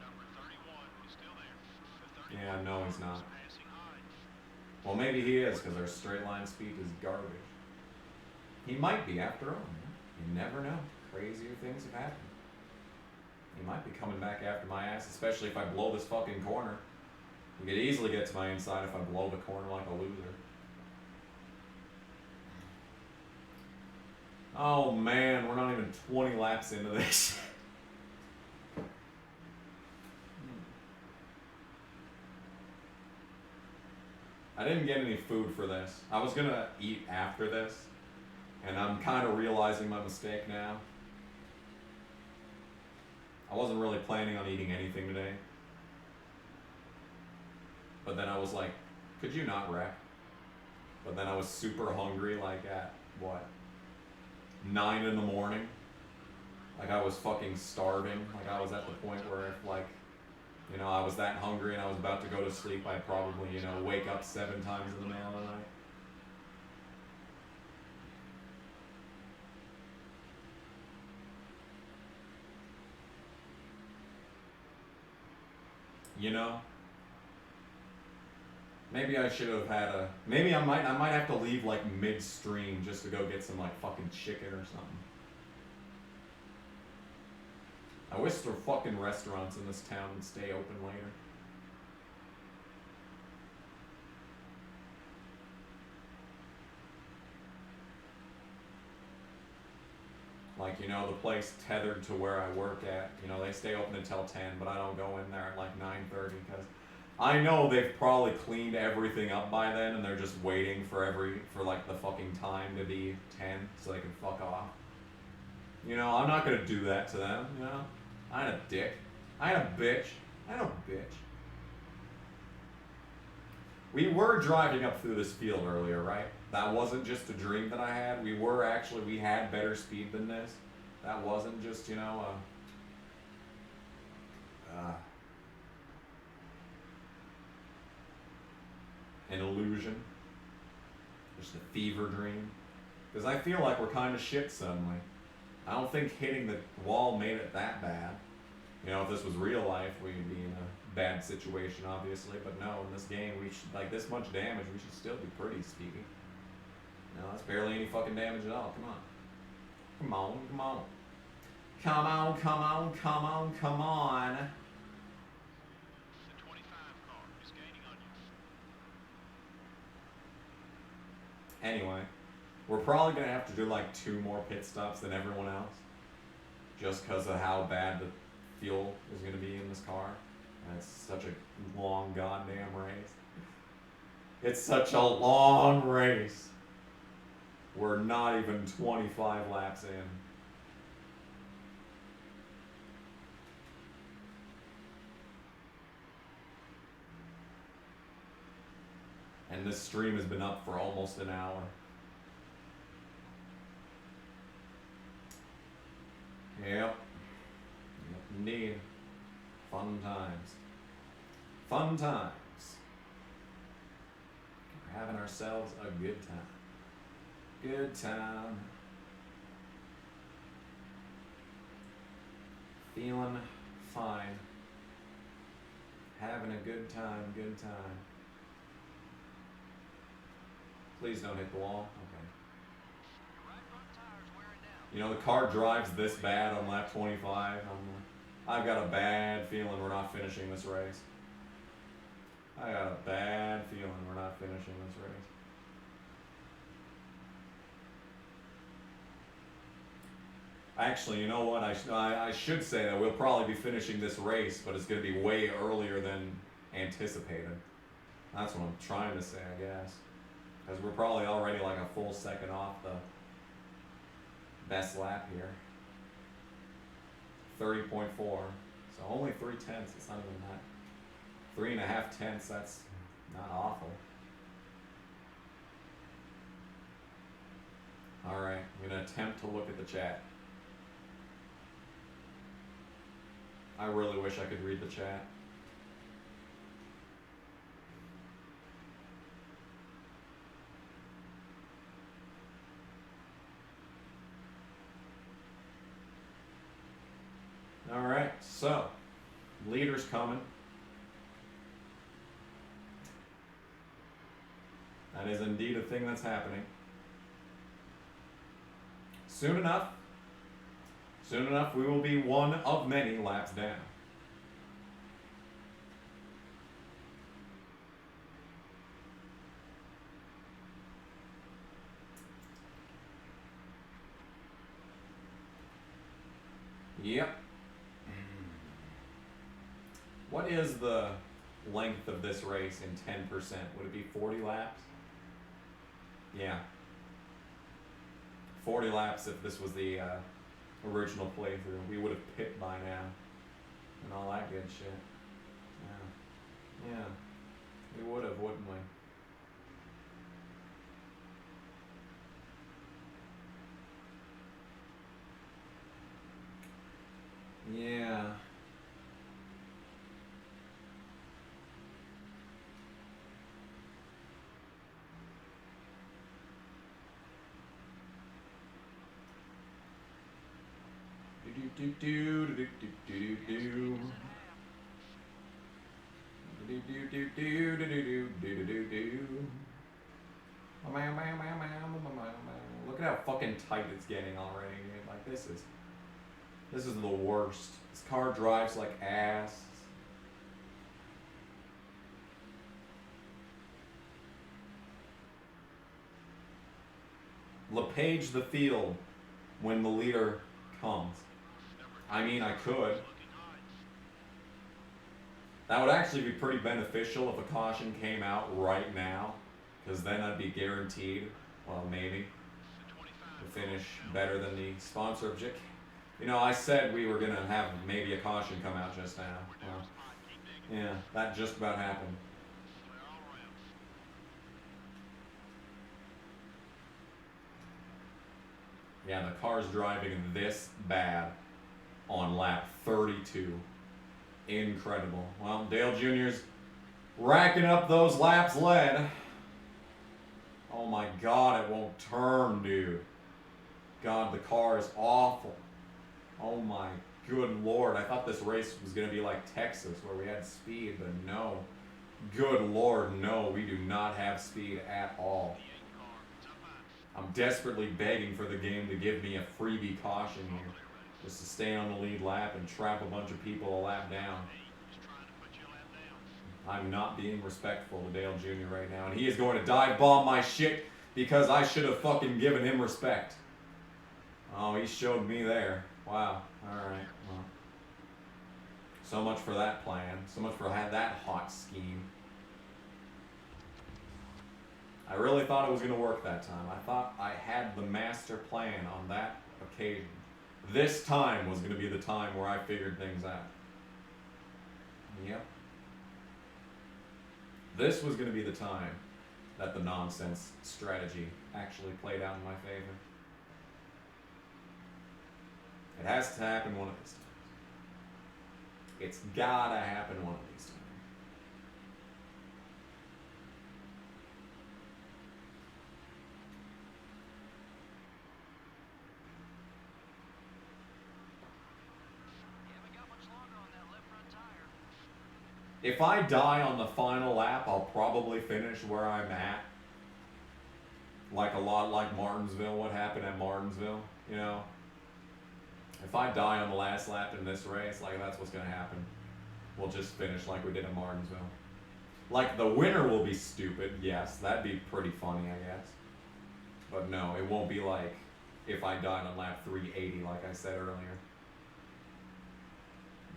Number 31 is still there. The 31 Yeah, no, he's car not. is passing high. Well, maybe he is, because our straight line speed is garbage. He might be, after all. You never know. Crazier things have happened. He might be coming back after my ass, especially if I blow this fucking corner. He could easily get to my inside if I blow the corner like a loser. Oh man, we're not even 20 laps into this. I didn't get any food for this. I was gonna eat after this, and I'm kind of realizing my mistake now. I wasn't really planning on eating anything today. But then I was like, could you not wreck? But then I was super hungry, like at, what, 9 in the morning? Like I was fucking starving. Like I was at the point where if like, you know, I was that hungry and I was about to go to sleep, I'd probably, you know, wake up 7 times in the middle of the night. You know? Maybe I should have had a, maybe I might have to leave like midstream just to go get some like fucking chicken or something. I wish there were fucking restaurants in this town would stay open later. Like, you know, the place tethered to where I work at, you know, they stay open until 10, but I don't go in there at like 9:30 because I know they've probably cleaned everything up by then and they're just waiting for like the fucking time to be 10 so they can fuck off. You know, I'm not gonna do that to them, you know? I ain't a dick. I ain't a bitch. I ain't a bitch. We were driving up through this field earlier, right? That wasn't just a dream that I had. We had better speed than this. That wasn't just, you know, an illusion. Just a fever dream. Because I feel like we're kind of shit suddenly. I don't think hitting the wall made it that bad. You know, if this was real life, we'd be in a bad situation, obviously. But no, in this game, we should, like, this much damage, we should still be pretty speedy. No, that's barely any fucking damage at all. Come on. Come on, come on. Come on, come on, come on, come on. The 25 car is gaining on you. Anyway, we're probably going to have to do like 2 more pit stops than everyone else. Just because of how bad the fuel is going to be in this car. And it's such a long goddamn race. It's such a long race. We're not even 25 laps in. this stream has been up for almost an hour. Yep. Indeed. Fun times. Fun times. We're having ourselves a good time. Good time. Feeling fine. Having a good time, good time. Please don't hit the wall. Okay. Your right front tire's wearing down. You know, the car drives this bad on lap 25. I've got a bad feeling we're not finishing this race. I got a bad feeling we're not finishing this race. Actually, you know what? I should say that we'll probably be finishing this race, but it's going to be way earlier than anticipated. That's what I'm trying to say, I guess. Because we're probably already like a full second off the best lap here. 30.4. So only 3/10. It's not even that. 3.5 tenths. That's not awful. Alright, I'm going to attempt to look at the chat. I really wish I could read the chat. Alright, so leader's coming. That is indeed a thing that's happening. Soon enough, we will be one of many laps down. Yep. What is the length of this race in 10%? Would it be 40 laps? Yeah. 40 laps if this was the original playthrough. We would have pit by now. And all that good shit. Yeah. Yeah. We would have, wouldn't we? Yeah. Look at how fucking tight it's getting already. Like this is the worst. This car drives like ass. LePage the field when the leader comes. I mean, I could. That would actually be pretty beneficial if a caution came out right now, because then I'd be guaranteed, well, maybe, to finish better than the sponsor object. You know, I said we were going to have maybe a caution come out just now. Well, yeah, that just about happened. Yeah, the car's driving this bad on lap 32. Incredible. Well, Dale Jr.'s racking up those laps led. Oh my God, it won't turn, dude. God, the car is awful. Oh my good Lord. I thought this race was going to be like Texas where we had speed, but no. Good Lord, no, we do not have speed at all. I'm desperately begging for the game to give me a freebie caution here. Just to stay on the lead lap and trap a bunch of people a lap down. I'm not being respectful to Dale Jr. right now. And he is going to dive bomb my shit because I should have fucking given him respect. Oh, he showed me there. Wow. Alright. Well. So much for that plan. So much for that hot scheme. I really thought it was going to work that time. I thought I had the master plan on that occasion. This time was going to be the time where I figured things out. Yep. This was going to be the time that the nonsense strategy actually played out in my favor. It has to happen one of these times. It's gotta happen one of these times. You haven't got much longer on that left front tire. If I die on the final lap, I'll probably finish where I'm at. Like a lot like Martinsville, what happened at Martinsville, you know? If I die on the last lap in this race, like that's what's gonna happen. We'll just finish like we did at Martinsville. Like the winner will be stupid, yes, that'd be pretty funny, I guess. But no, it won't be like if I died on lap 380, like I said earlier.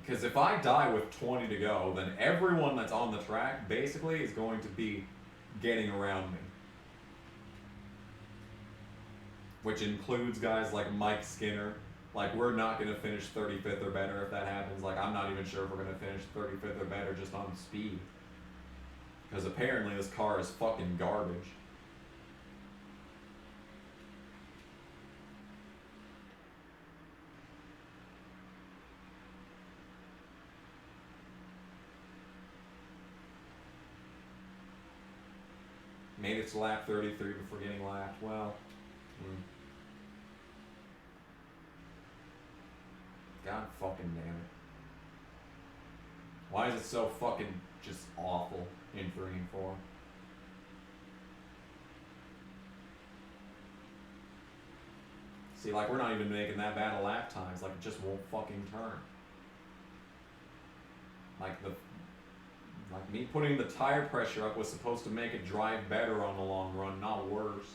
Because if I die with 20 to go, then everyone that's on the track basically is going to be getting around me. Which includes guys like Mike Skinner. Like, we're not going to finish 35th or better if that happens. Like, I'm not even sure if we're going to finish 35th or better just on speed. Because apparently this car is fucking garbage. Made it to lap 33 before getting lapped. Well, God fucking damn it. Why is it so fucking just awful in 3 and 4? See, like, we're not even making that bad of lap times. Like, it just won't fucking turn. Like me putting the tire pressure up was supposed to make it drive better on the long run, not worse.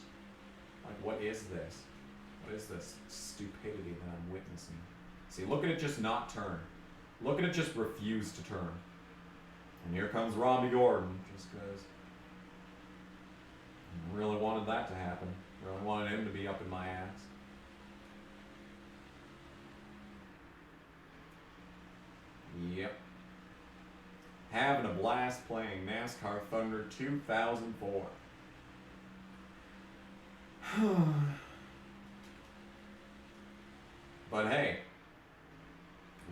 Like, what is this? What is this stupidity that I'm witnessing? See, look at it just not turn. Look at it just refuse to turn. And here comes Robbie Gordon, just because I really wanted that to happen. Really wanted him to be up in my ass. Yep. Having a blast playing NASCAR Thunder 2004. But hey,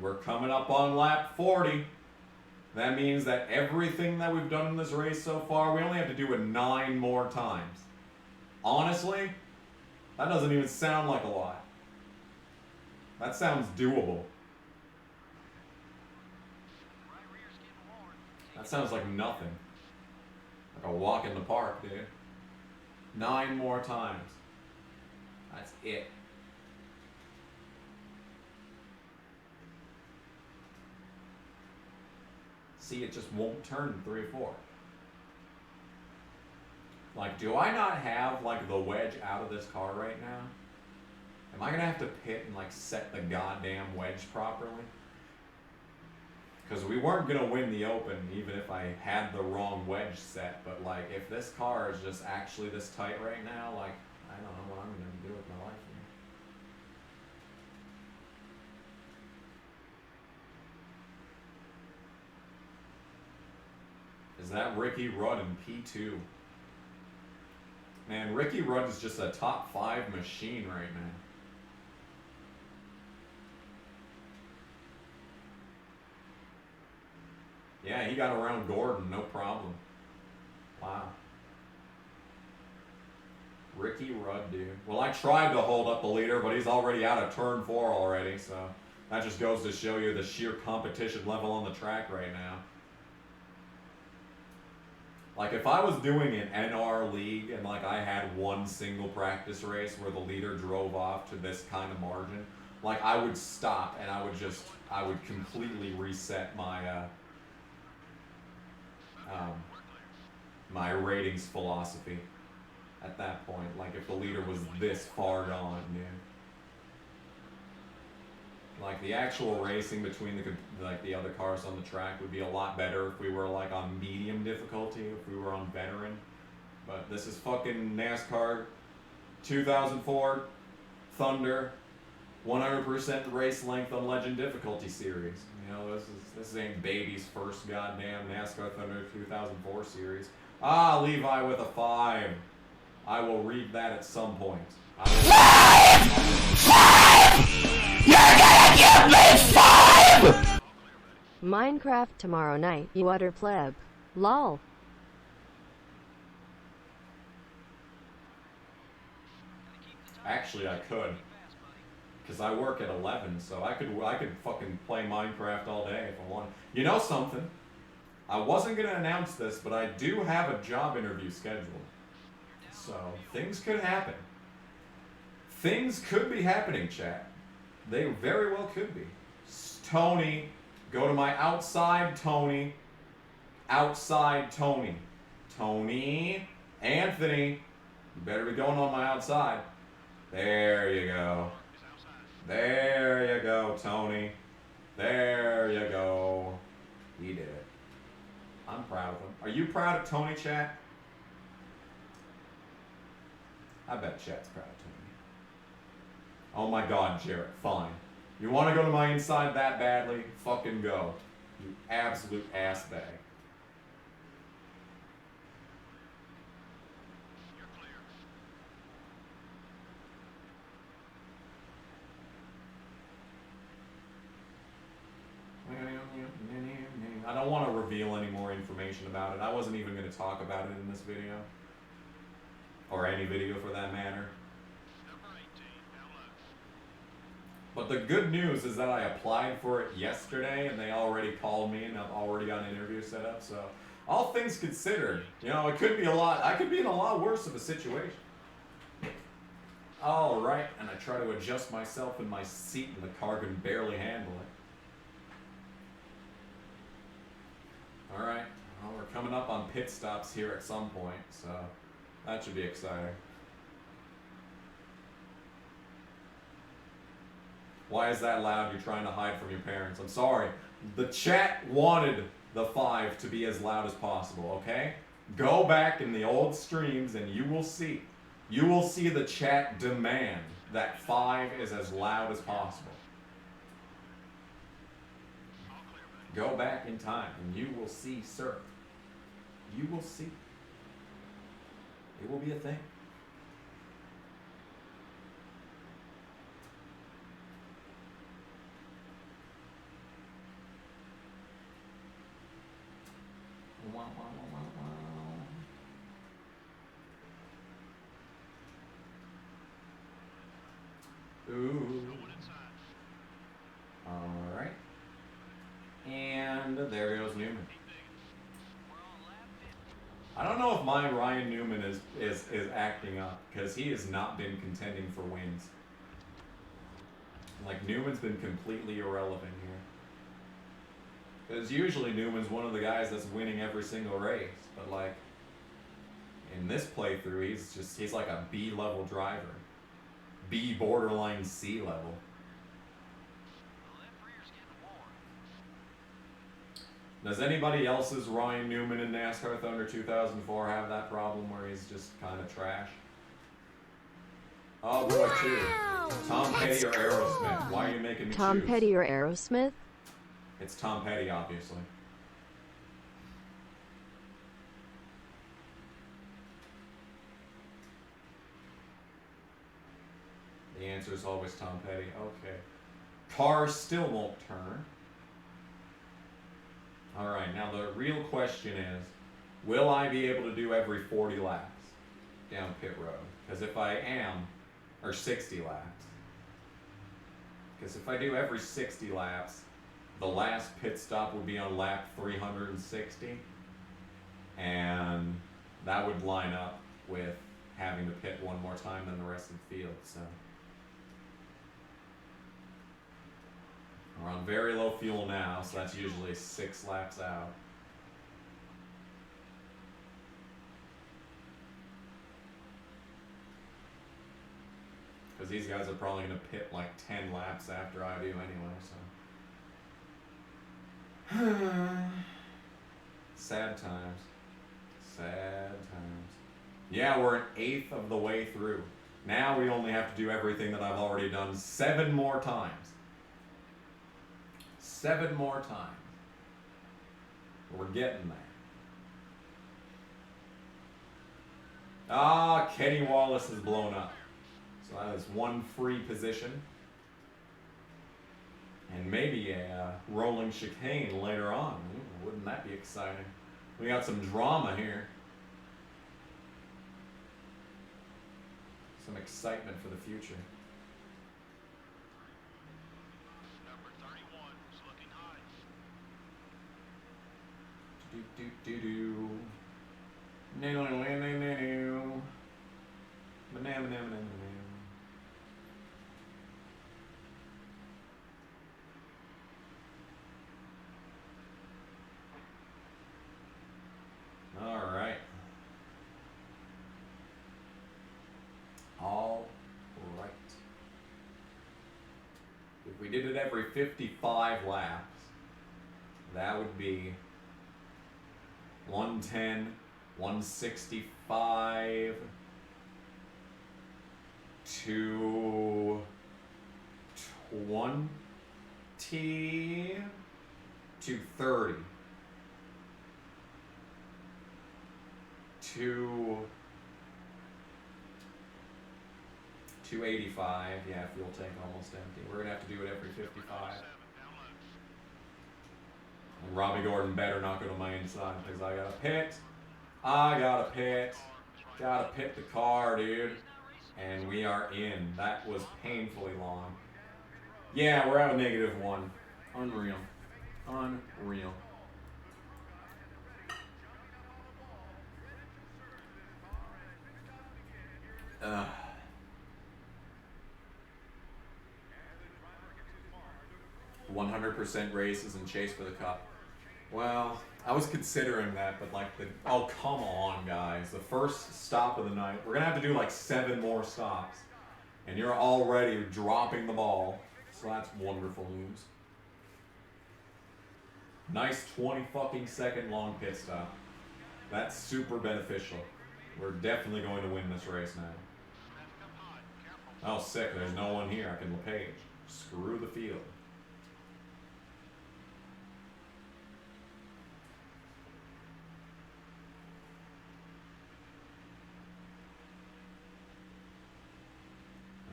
we're coming up on lap 40. That means that everything that we've done in this race so far, we only have to do it 9 more times. Honestly, that doesn't even sound like a lot. That sounds doable. Right rear's getting warm. That sounds like nothing. Like a walk in the park, dude. 9 more times. That's it. See, it just won't turn in 3 or 4. Like, do I not have, like, the wedge out of this car right now? Am I gonna have to pit and, like, set the goddamn wedge properly? Because we weren't gonna win the Open even if I had the wrong wedge set, but, like, if this car is just actually this tight right now, like, I don't know what I'm gonna do with my life here. Is that Ricky Rudd in P2? Man, Ricky Rudd is just a top 5 machine right now. Yeah, he got around Gordon, no problem. Wow. Ricky Rudd, dude. Well, I tried to hold up the leader, but he's already out of turn 4 already, so that just goes to show you the sheer competition level on the track right now. Like, if I was doing an NR league and, like, I had one single practice race where the leader drove off to this kind of margin, like, I would stop and I would completely reset my, my ratings philosophy at that point. Like, if the leader was this far gone, dude. Like, the actual racing between the other cars on the track would be a lot better if we were, like, on medium difficulty, if we were on veteran. But this is fucking NASCAR 2004 Thunder 100% race length on Legend difficulty series. You know, this ain't baby's first goddamn NASCAR Thunder 2004 series. Ah, Levi with a 5. I will read that at some point. Minecraft tomorrow night, you utter pleb. Lol. Actually, I could, because I work at 11, so I could fucking play Minecraft all day if I wanted. You know something? I wasn't gonna announce this, but I do have a job interview scheduled. So things could happen. Things could be happening, chat. They very well could be. Tony, go to my outside Tony. Outside Tony. Tony, Anthony, you better be going on my outside. There you go. There you go, Tony. There you go. He did it. I'm proud of him. Are you proud of Tony, chat? I bet chat's proud of Tony. Oh my god, Jarrett, fine. You want to go to my inside that badly? Fucking go. You absolute ass bag. I don't want to reveal any more information about it. I wasn't even going to talk about it in this video. Or any video for that matter. But the good news is that I applied for it yesterday and they already called me and I've already got an interview set up. So all things considered, you know, it could be a lot. I could be in a lot worse of a situation. All right, and I try to adjust myself in my seat and the car can barely handle it. All right, well, we're coming up on pit stops here at some point, so that should be exciting. Why is that loud? You're trying to hide from your parents. I'm sorry. The chat wanted the 5 to be as loud as possible, okay? Go back in the old streams and you will see. You will see the chat demand that 5 is as loud as possible. Go back in time and you will see, sir. You will see. It will be a thing. Wow, wow, wow, wow, wow. Ooh. All right. And there goes Newman. I don't know if my Ryan Newman is acting up because he has not been contending for wins. Like Newman's been completely irrelevant here. Because usually Newman's one of the guys that's winning every single race, but like in this playthrough, he's like a B level driver, B borderline C level. Does anybody else's Ryan Newman in NASCAR Thunder 2004 have that problem where he's just kind of trash? Oh boy, too. Tom Petty or Aerosmith? Why are you making me Tom choose? Petty or Aerosmith? It's Tom Petty, obviously. The answer is always Tom Petty. Okay. Car still won't turn. Alright, now the real question is, will I be able to do every 40 laps down pit road? Because if I am, or 60 laps. Because if I do every 60 laps, the last pit stop would be on lap 360. And that would line up with having to pit one more time than the rest of the field, so. We're on very low fuel now, so that's usually 6 laps out. Because these guys are probably going to pit like 10 laps after I do anyway, so. Sad times. Sad times. Yeah, we're an 1/8 of the way through. Now we only have to do everything that I've already done 7 more times. 7 more times. We're getting there. Ah, Kenny Wallace is blown up. So that is one free position. And maybe a rolling chicane later on. Ooh, wouldn't that be exciting? We got some drama here. Some excitement for the future. Number 31 is looking high. Do do do do. No no no no no no. Banana banana banana. All right. All right. If we did it every 55 laps, that would be 110, 165 to 20 to 30 to 285. Yeah, fuel tank almost empty. We're gonna have to do it every 55. And Robbie Gordon better not go to my inside because I gotta pit. I gotta pit. Gotta pit the car, dude. And we are in. That was painfully long. Yeah, we're at a -1. Unreal. Unreal. 100% races and chase for the cup. Well, I was considering that, but like oh, come on, guys. The first stop of the night, we're gonna have to do like 7 more stops. And you're already dropping the ball. So that's wonderful news. Nice 20 fucking second long pit stop. That's super beneficial. We're definitely going to win this race now. Oh, sick. There's no one here. I can LePage. Screw the field.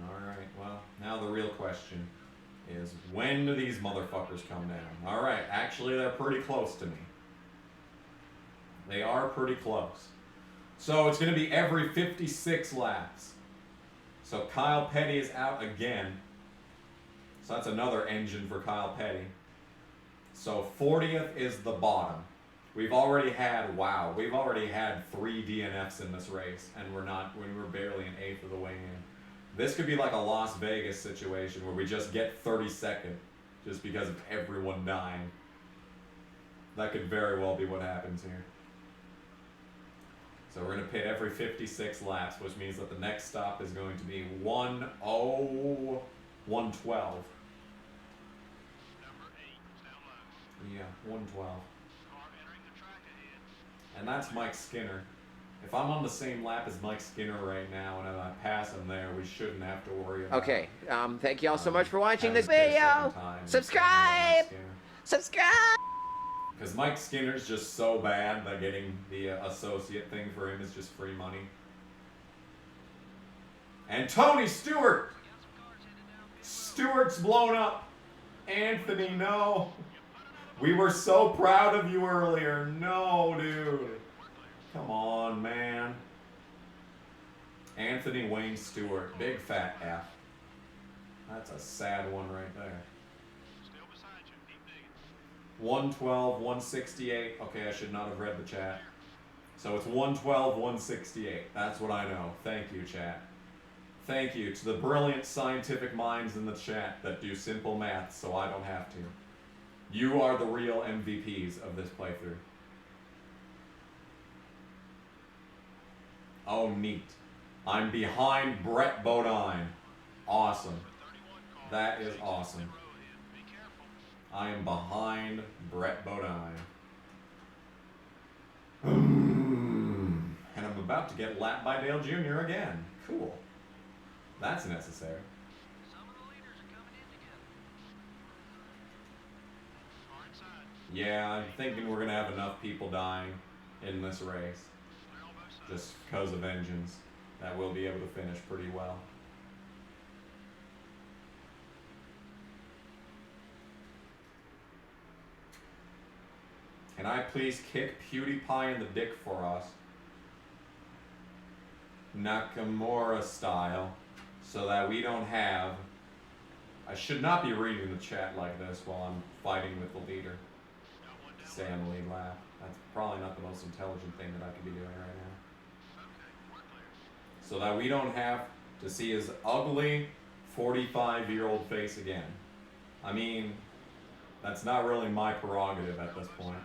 Alright, well, now the real question is, when do these motherfuckers come down? Alright, actually they're pretty close to me. They are pretty close. So it's going to be every 56 laps. So Kyle Petty is out again. So that's another engine for Kyle Petty. So 40th is the bottom. We've already had 3 DNFs in this race, and we're barely an eighth of the way in. This could be like a Las Vegas situation where we just get 32nd just because of everyone dying. That could very well be what happens here. So we're going to pit every 56 laps, which means that the next stop is going to be 1:01:12. Number 8 is down low. Yeah, 1:12. Car entering the track ahead. And that's Mike Skinner. If I'm on the same lap as Mike Skinner right now and I pass him there, we shouldn't have to worry about Okay, thank you all so much for watching this having to pit a video. second time. Subscribe! Subscribe! Because Mike Skinner's just so bad that getting the associate thing for him is just free money. And Tony Stewart! Stewart's blown up. Anthony, no. We were so proud of you earlier. No, dude. Come on, man. Anthony Wayne Stewart. Big fat F. That's a sad one right there. Still beside you. Keep digging. 112, 168. Okay, I should not have read the chat. So it's 112, 168. That's what I know. Thank you, chat. Thank you to the brilliant scientific minds in the chat that do simple math so I don't have to. You are the real MVPs of this playthrough. Oh, neat. I'm behind Brett Bodine. Awesome. That is awesome. Be careful. I am behind Brett Bodine. And I'm about to get lapped by Dale Jr. again. Cool. That's necessary. Some of the leaders are coming in together. Car inside. Yeah, I'm thinking we're going to have enough people dying in this race. They're on both sides. just because of engines that will be able to finish pretty well. Can I please kick PewDiePie in the dick for us? Nakamura style, so that we don't have... I should not be reading the chat like this while I'm fighting with the leader. Sam Lee laugh. That's probably not the most intelligent thing that I could be doing right now. So that we don't have to see his ugly 45-year-old face again. I mean, that's not really my prerogative at this point.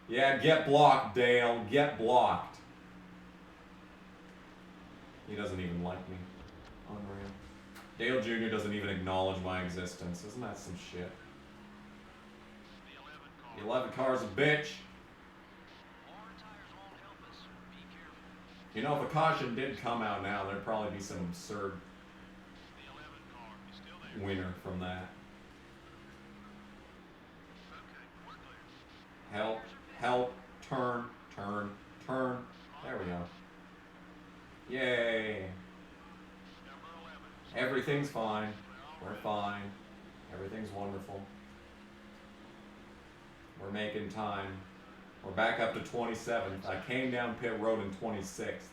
Yeah, get blocked, Dale. Get blocked. He doesn't even like me. Unreal. Dale Jr. doesn't even acknowledge my existence. Isn't that some shit? The 11 car's a bitch. You know, if a caution did come out now, there'd probably be some absurd winner from that. Help, help, turn, turn, turn. There we go. Yay. Everything's fine. We're fine. Everything's wonderful. We're making time. We're back up to 27th. I came down pit road in 26th.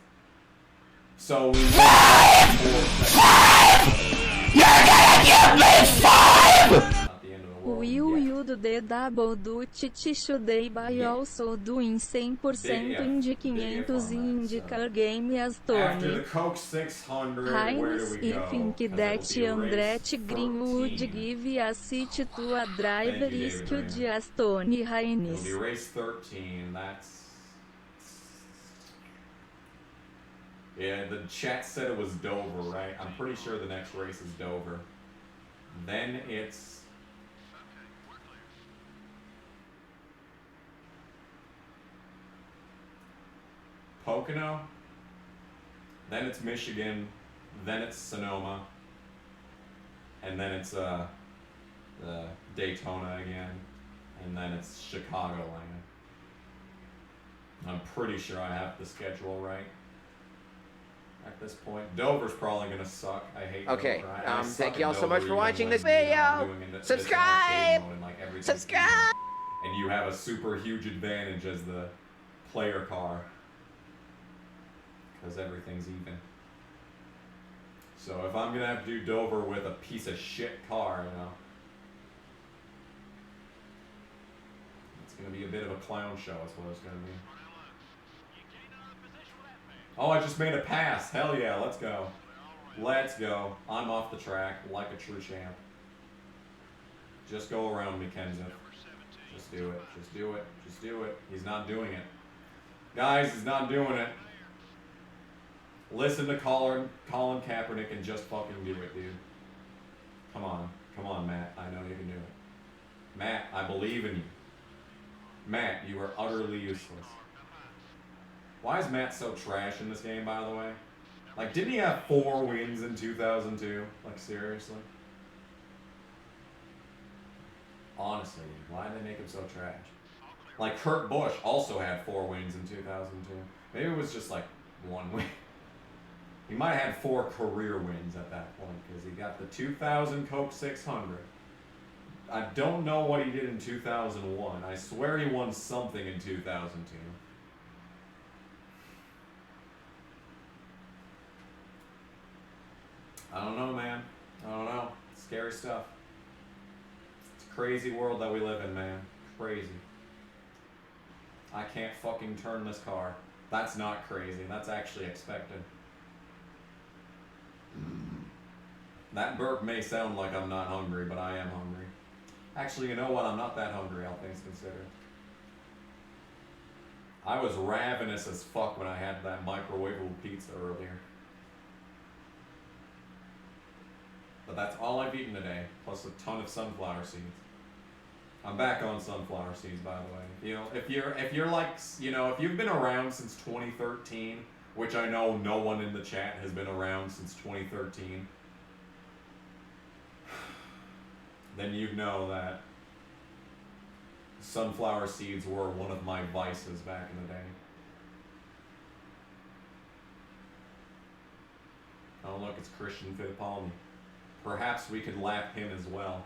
So we... You're gonna give me 5! Will you do the double do Should by also doing 100% Indy 500 e IndyCar game as After the Tony? Coke 600, where do Hines, we go? I think 'Cause that it'll be race Andretti Green would 13. give a seat to a driver Thank you, skilled David as Tony It'll Hines. be race 13. That's... Yeah, the chat said it was Dover, right? I'm pretty sure the next race is Dover. Then it's... Pocono, then it's Michigan, then it's Sonoma, and then it's the Daytona again, and then it's Chicagoland. I'm pretty sure I have the schedule right at this point. Dover's probably gonna suck. I hate Okay, Dover. I suck thank at you all so Dover much for even watching when, this you know, I'm video. doing this in Subscribe. arcade mode and, like, everything's Subscribe. even. And you have a super huge advantage as the player car. Because everything's even. So if I'm gonna have to do Dover with a piece of shit car, you know, it's gonna be a bit of a clown show, is what it's gonna be. Oh, I just made a pass. Hell yeah, let's go. Let's go. I'm off the track like a true champ. Just go around me, Kenseth. Just do it. Just do it. Just do it. He's not doing it. Guys, he's not doing it. Listen to Colin Kaepernick and just fucking do it, dude. Come on. Come on, Matt. I know you can do it. Matt, I believe in you. Matt, you are utterly useless. Why is Matt so trash in this game, by the way? Like, didn't he have 4 wins in 2002? Like, seriously? Honestly, why did they make him so trash? Like, Kurt Busch also had 4 wins in 2002. Maybe it was just, like, 1 win. He might have had 4 career wins at that point, because he got the 2000 Coke 600. I don't know what he did in 2001. I swear he won something in 2002. I don't know, man. I don't know. Scary stuff. It's a crazy world that we live in, man. Crazy. I can't fucking turn this car. That's not crazy. That's actually expected. That burp may sound like I'm not hungry, but I am hungry. Actually, you know what? I'm not that hungry, all things considered. I was ravenous as fuck when I had that microwavable pizza earlier. But that's all I've eaten today, plus a ton of sunflower seeds. I'm back on sunflower seeds, by the way. You know, if you're like, you know, if you've been around since 2013, which I know no one in the chat has been around since 2013, then you know that sunflower seeds were one of my vices back in the day. as Christian Fittipaldi. Perhaps we could lap him as well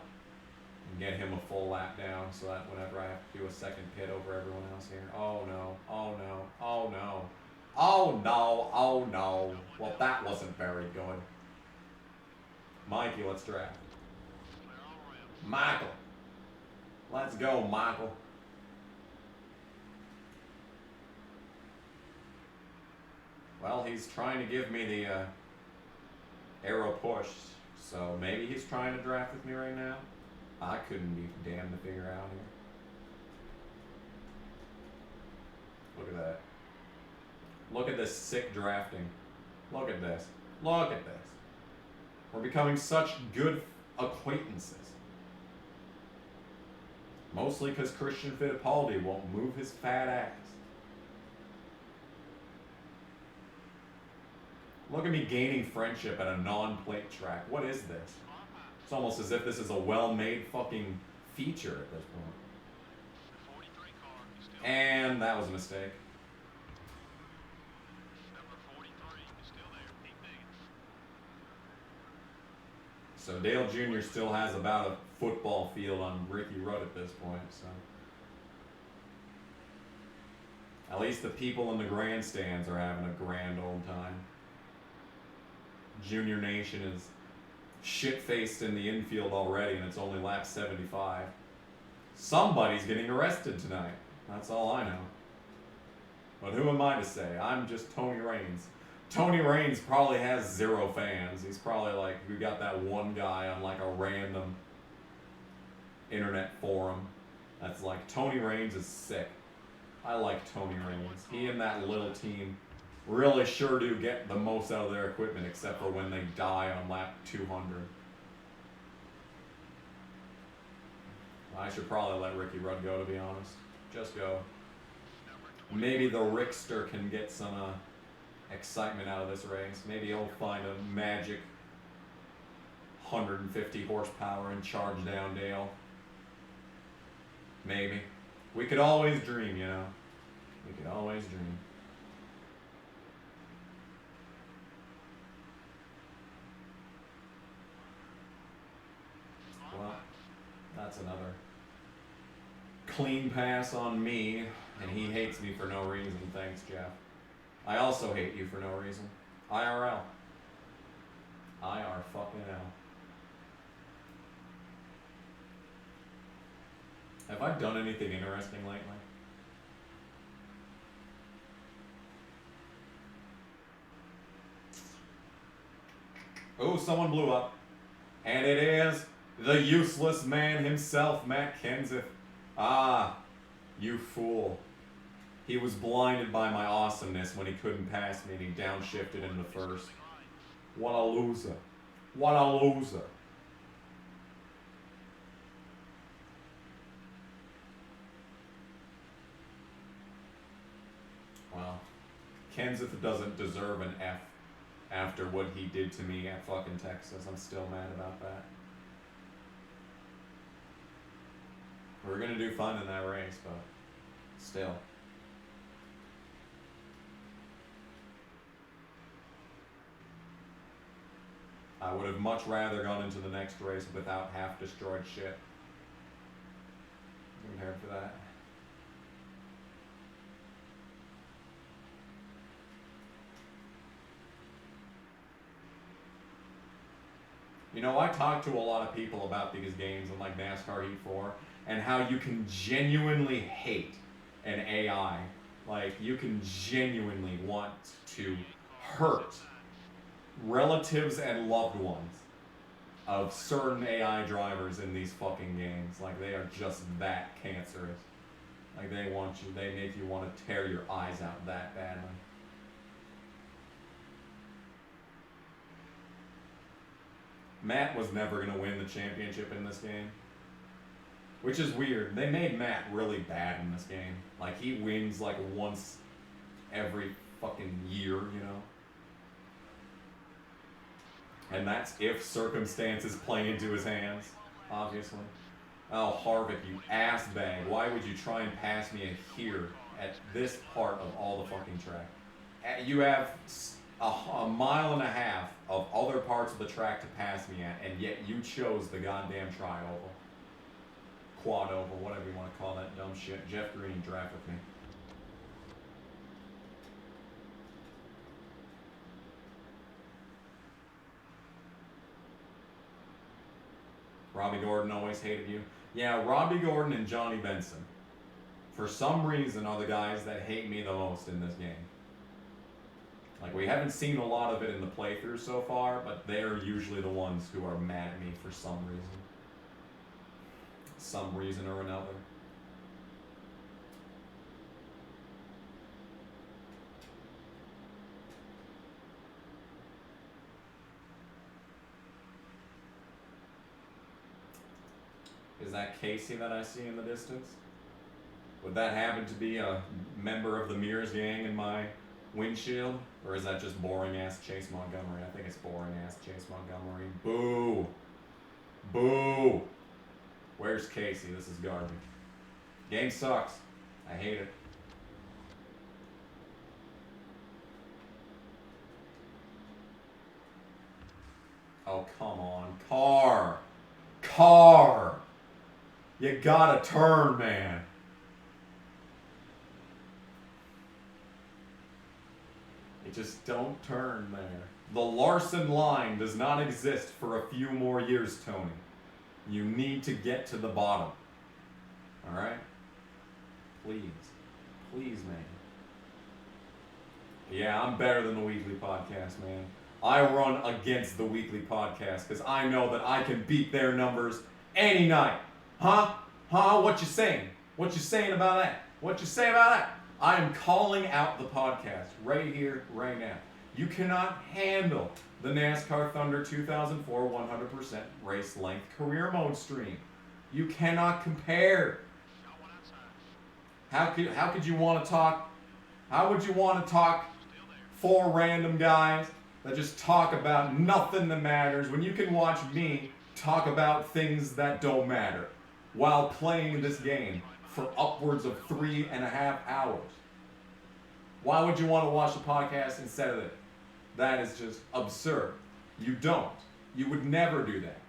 and get him a full lap down so that whenever I have to do a second pit over everyone else here. Oh no, oh no, oh no, oh no, oh no. Well, that wasn't very good. Mikey, let's draft. Michael. Let's go, Michael. Well, he's trying to give me the arrow push, so maybe he's trying to draft with me right now. I couldn't be damned to figure out here. Look at that. Look at this sick drafting. Look at this. Look at this. We're becoming such good acquaintances. Mostly because Christian Fittipaldi won't move his fat ass. Look at me gaining friendship at a non-plate track. What is this? It's almost as if this is a well-made fucking feature at this point. And that was a mistake. So Dale Jr. still has about a football field on Ricky Rudd at this point, so. At least the people in the grandstands are having a grand old time. Junior Nation is shit-faced in the infield already, and it's only lap 75. Somebody's getting arrested tonight. That's all I know. But who am I to say? I'm just Tony Raines. Tony Raines probably has 0 fans. He's probably like, we got that one guy on like a random internet forum that's like, Tony Raines is sick. I like Tony Raines. He and that little team really sure do get the most out of their equipment, except for when they die on lap 200. I should probably let Ricky Rudd go, to be honest. Just go. Maybe the Rickster can get some excitement out of this race. Maybe he'll find a magic 150 horsepower and charge down Dale. Maybe. We could always dream, you know. We could always dream. Well, that's another clean pass on me, and he hates me for no reason. Thanks, Jeff. I also hate you for no reason. IRL. IR fucking L. Have I done anything interesting lately? Oh, someone blew up. And it is the useless man himself, Matt Kenseth. Ah, you fool. He was blinded by my awesomeness when he couldn't pass me and he downshifted in the first. What a loser. What a loser. Well, Kenseth doesn't deserve an F after what he did to me at fucking Texas. I'm still mad about that. We're gonna do fun in that race, but still. I would have much rather gone into the next race without half destroyed shit compared for that. You know, I talk to a lot of people about these games in like NASCAR Heat 4 and how you can genuinely hate an AI. Like, you can genuinely want to hurt relatives and loved ones of certain AI drivers in these fucking games. Like, they are just that cancerous. Like, they make you want to tear your eyes out that badly. Matt was never going to win the championship in this game. Which is weird. They made Matt really bad in this game. Like, he wins like once every fucking year, you know? And that's if circumstances play into his hands, obviously. Oh, Harvick, you ass bag. Why would you try and pass me here at this part of all the fucking track? You have a mile and a half of other parts of the track to pass me at, and yet you chose the goddamn tri-oval. Quad oval, whatever you want to call that dumb shit. Jeff Green, draft with me. Robbie Gordon always hated you. Yeah, Robbie Gordon and Johnny Benson, for some reason, are the guys that hate me the most in this game. Like, we haven't seen a lot of it in the playthrough so far, but they're usually the ones who are mad at me for some reason. Some reason or another. Is that Casey that I see in the distance? Would that happen to be a member of the Mears gang in my windshield? Or is that just boring ass Chase Montgomery? I think it's boring ass Chase Montgomery. Boo! Boo! Where's Casey? This is garbage. Game sucks. I hate it. Oh, come on. Car! Car! You gotta turn, man. You just don't turn there. The Larson line does not exist for a few more years, Tony. You need to get to the bottom. Alright? Please. Please, man. Yeah, I'm better than the weekly podcast, man. I run against the weekly podcast because I know that I can beat their numbers any night. Huh? Huh? What you saying? What you saying about that? What you say about that? I am calling out the podcast right here, right now. You cannot handle the NASCAR Thunder 2004 100% race length career mode stream. You cannot compare. How could you want to talk? How would you want to talk four random guys that just talk about nothing that matters when you can watch me talk about things that don't matter while playing this game for upwards of 3.5 hours? Why would you want to watch the podcast instead of it? That is just absurd. You don't. You would never do that.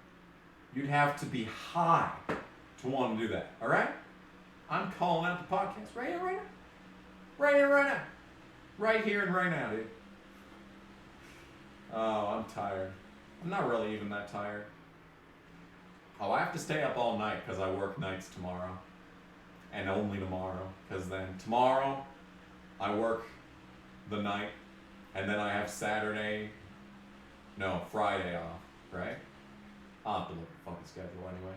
You'd have to be high to want to do that. All right? I'm calling out the podcast right here, right now. Right here, right now. Right here and right now, dude. Oh, I'm tired. I'm not really even that tired. Oh, I have to stay up all night because I work nights tomorrow. And only tomorrow. Because then tomorrow, I work the night. And then I have Friday off, right? I'll have to look at the fucking schedule anyway.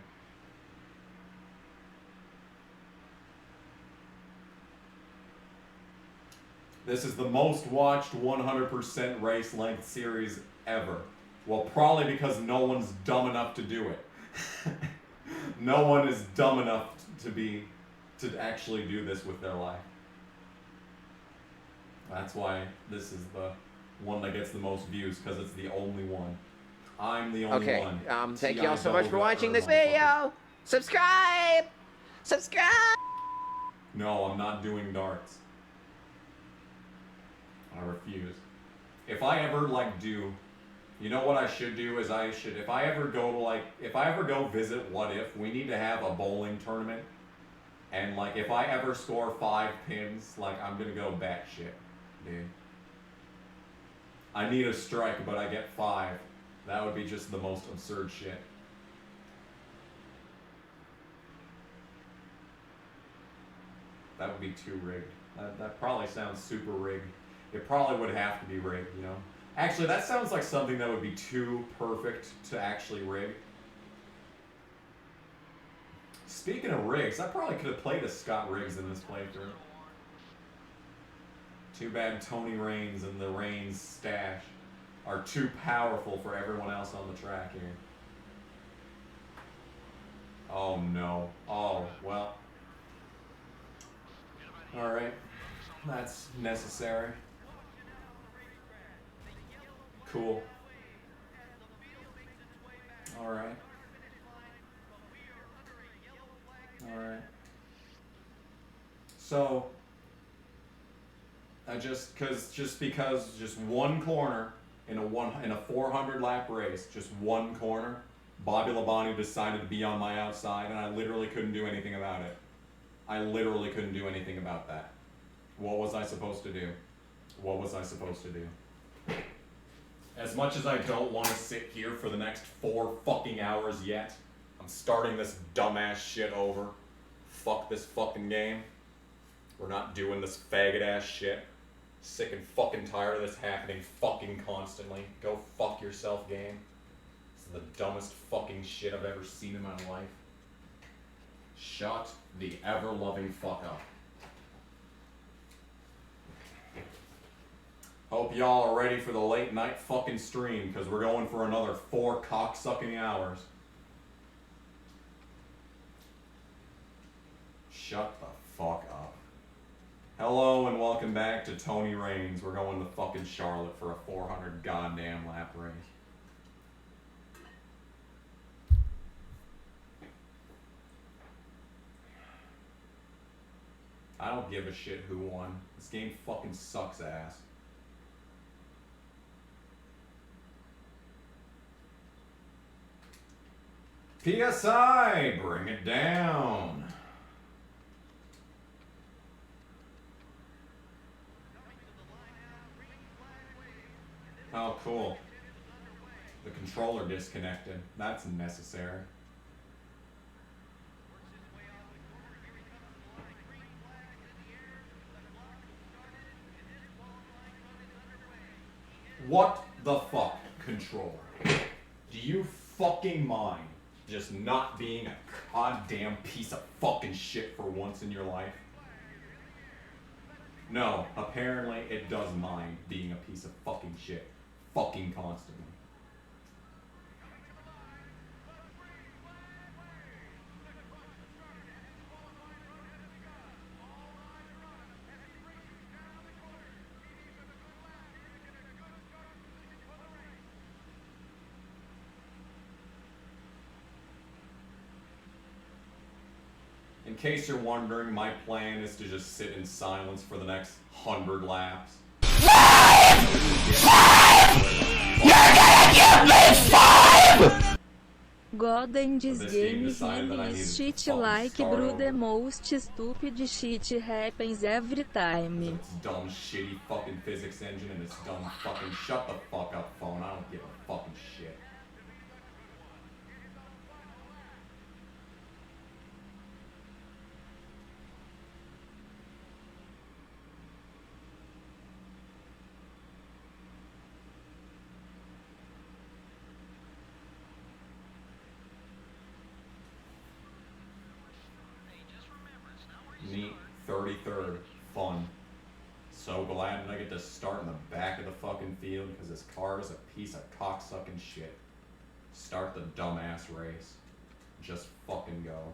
This is the most watched 100% race length series ever. Well, probably because no one's dumb enough to do it. No one is dumb enough to actually do this with their life. That's why this is the one that gets the most views, because it's the only one. I'm the only one. Okay, thank you all so much for watching this video. Subscribe! Subscribe! No, I'm not doing darts. I refuse. If I ever you know what I should do is if I ever go visit What If, we need to have a bowling tournament. And if I ever score 5 pins, I'm gonna go batshit, dude. I need a strike, but I get 5. That would be just the most absurd shit. That would be too rigged. That probably sounds super rigged. It probably would have to be rigged, you know? Actually, that sounds like something that would be too perfect to actually rig. Speaking of rigs, I probably could have played as Scott Riggs in this playthrough. Too bad Tony Raines and the Raines stash are too powerful for everyone else on the track here. Oh no. Oh, well. Alright. That's necessary. Cool. Alright. Alright. So, Just because one corner in a 400 lap race, just one corner, Bobby Labonte decided to be on my outside, and I literally couldn't do anything about it. I literally couldn't do anything about that. What was I supposed to do? What was I supposed to do? As much as I don't want to sit here for the next 4 fucking hours yet, I'm starting this dumbass shit over. Fuck this fucking game. We're not doing this faggot ass shit. Sick and fucking tired of this happening fucking constantly. Go fuck yourself, game. This is the dumbest fucking shit I've ever seen in my life. Shut the ever-loving fuck up. Hope y'all are ready for the late night fucking stream, because we're going for another 4 cocksucking hours. Shut the fuck up. Hello and welcome back to Tony Raines. We're going to fucking Charlotte for a 400 goddamn lap race. I don't give a shit who won. This game fucking sucks ass. PSI, bring it down. Oh, cool. The controller disconnected. That's necessary. What the fuck, controller? Do you fucking mind just not being a goddamn piece of fucking shit for once in your life? No, apparently it does mind being a piece of fucking shit. Fucking constantly. In case you're wondering, my plan is to just sit in silence for the next 100 laps. Godend's This game game decided that I really needed shit to fucking like start bro over. the most stupid shit happens every time. It's dumb, shitty fucking physics engine and it's dumb fucking shut the fuck up phone. I don't give a fucking shit. Neat. 33rd. Fun. So glad that I get to start in the back of the fucking field because this car is a piece of cocksucking shit. Start the dumbass race. Just fucking go.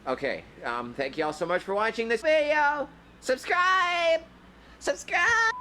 Okay, thank you all so much for watching this video. Subscribe! Subscribe!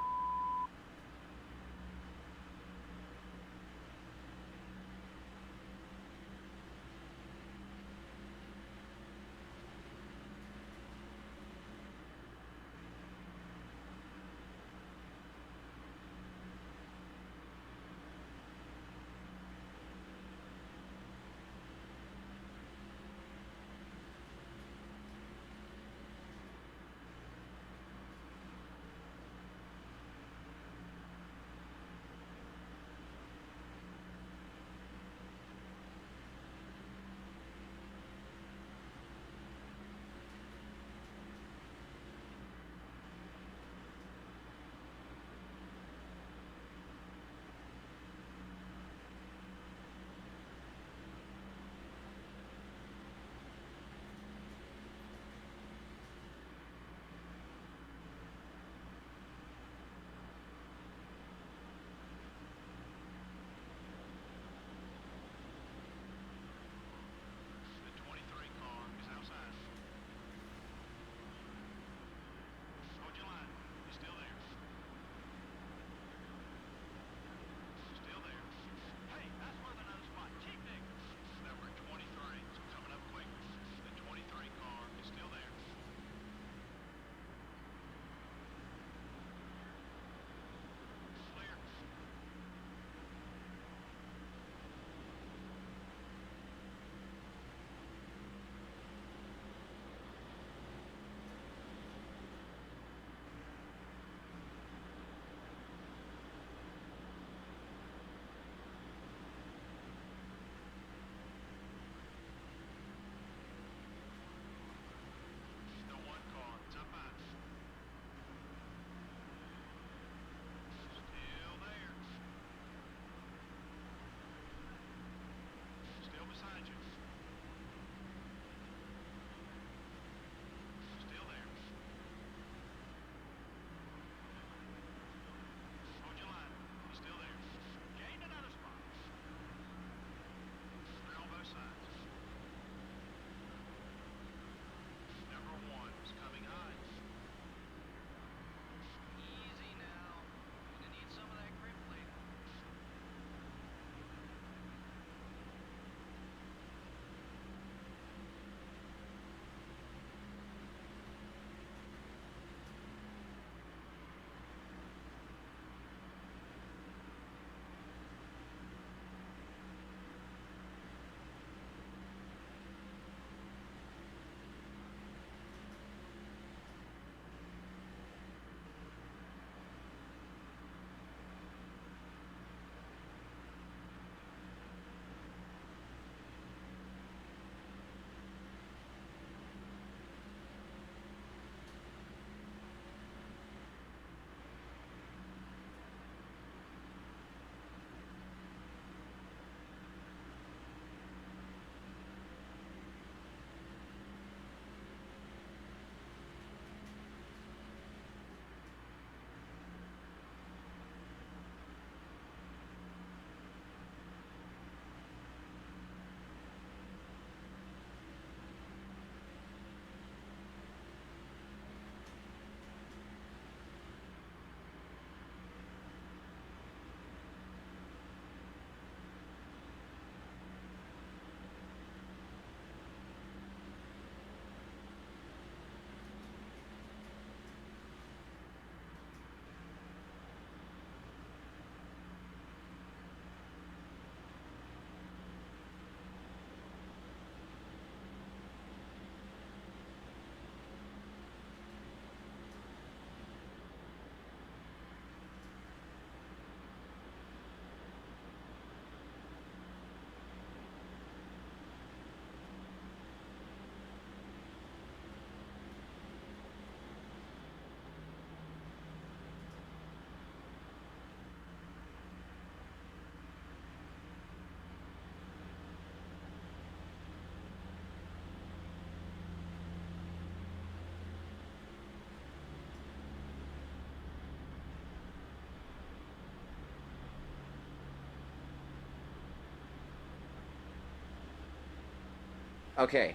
Okay,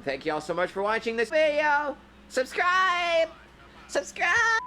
thank you all so much for watching this video. Subscribe! Subscribe!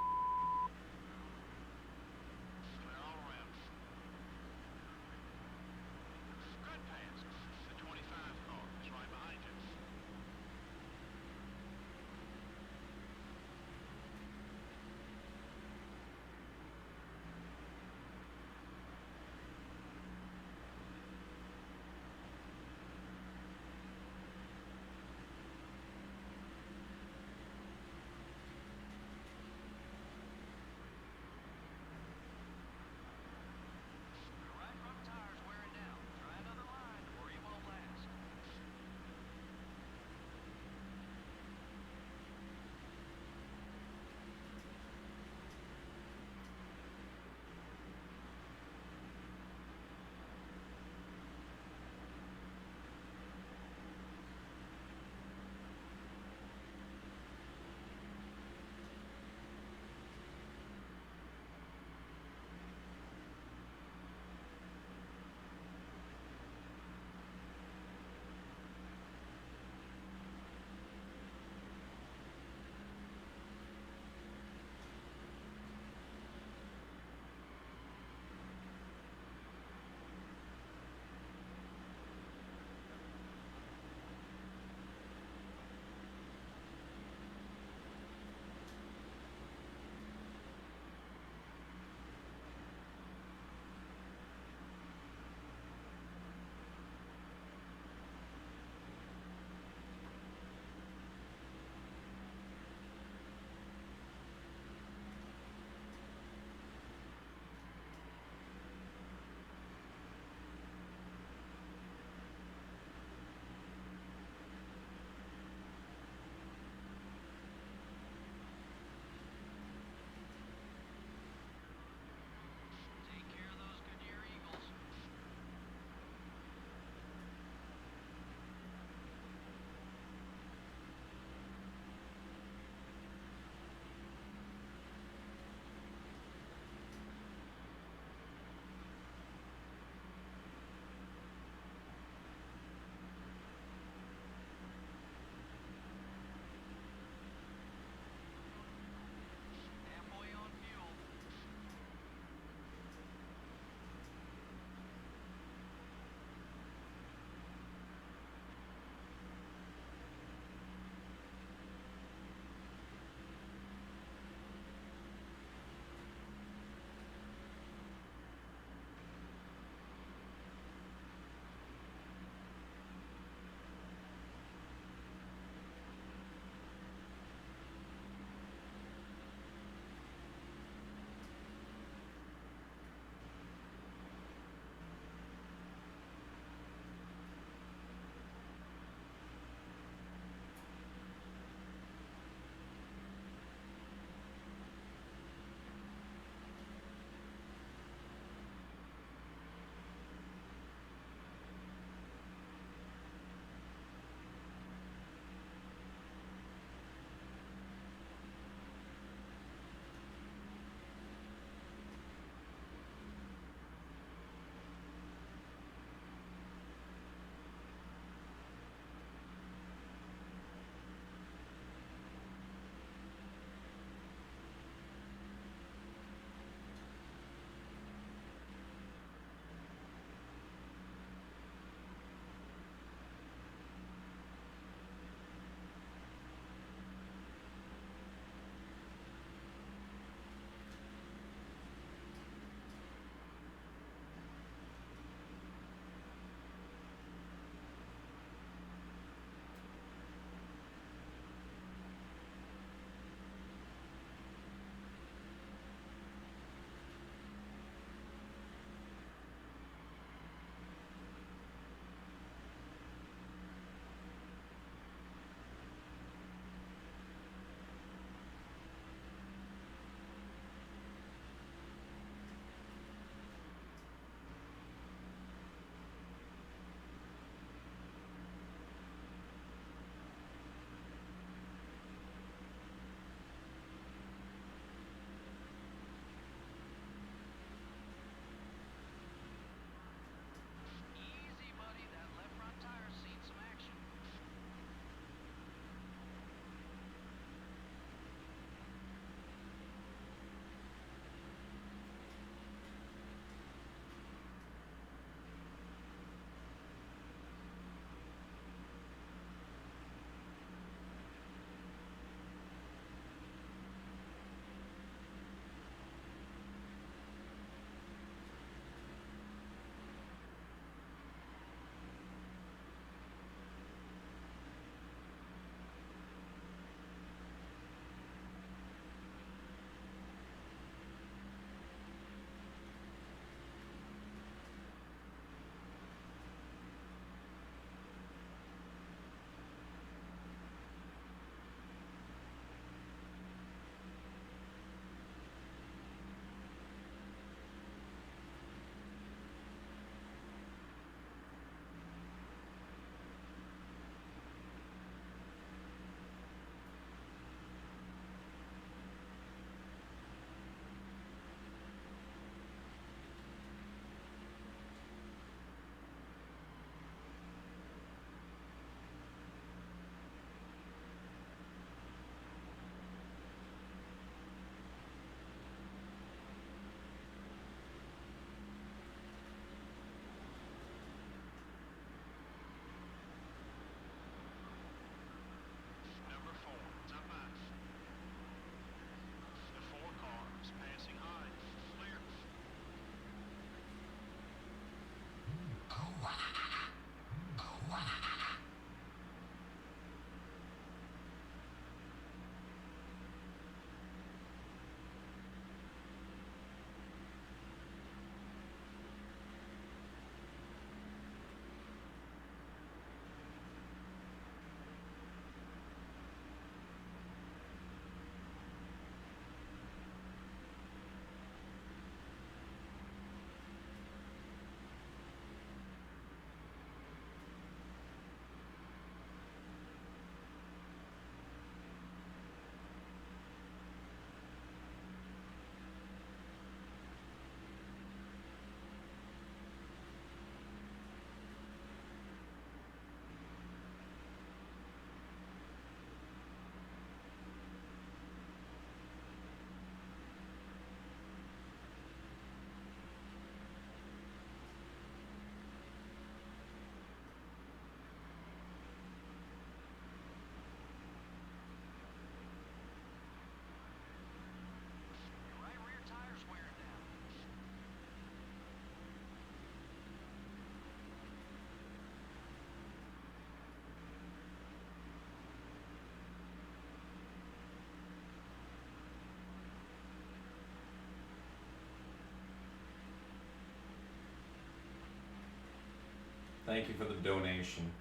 Thank you for the donation.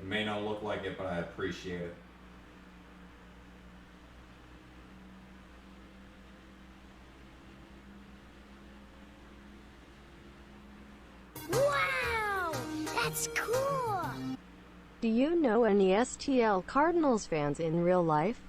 It may not look like it, but I appreciate it. Wow! That's cool! Do you know any STL Cardinals fans in real life?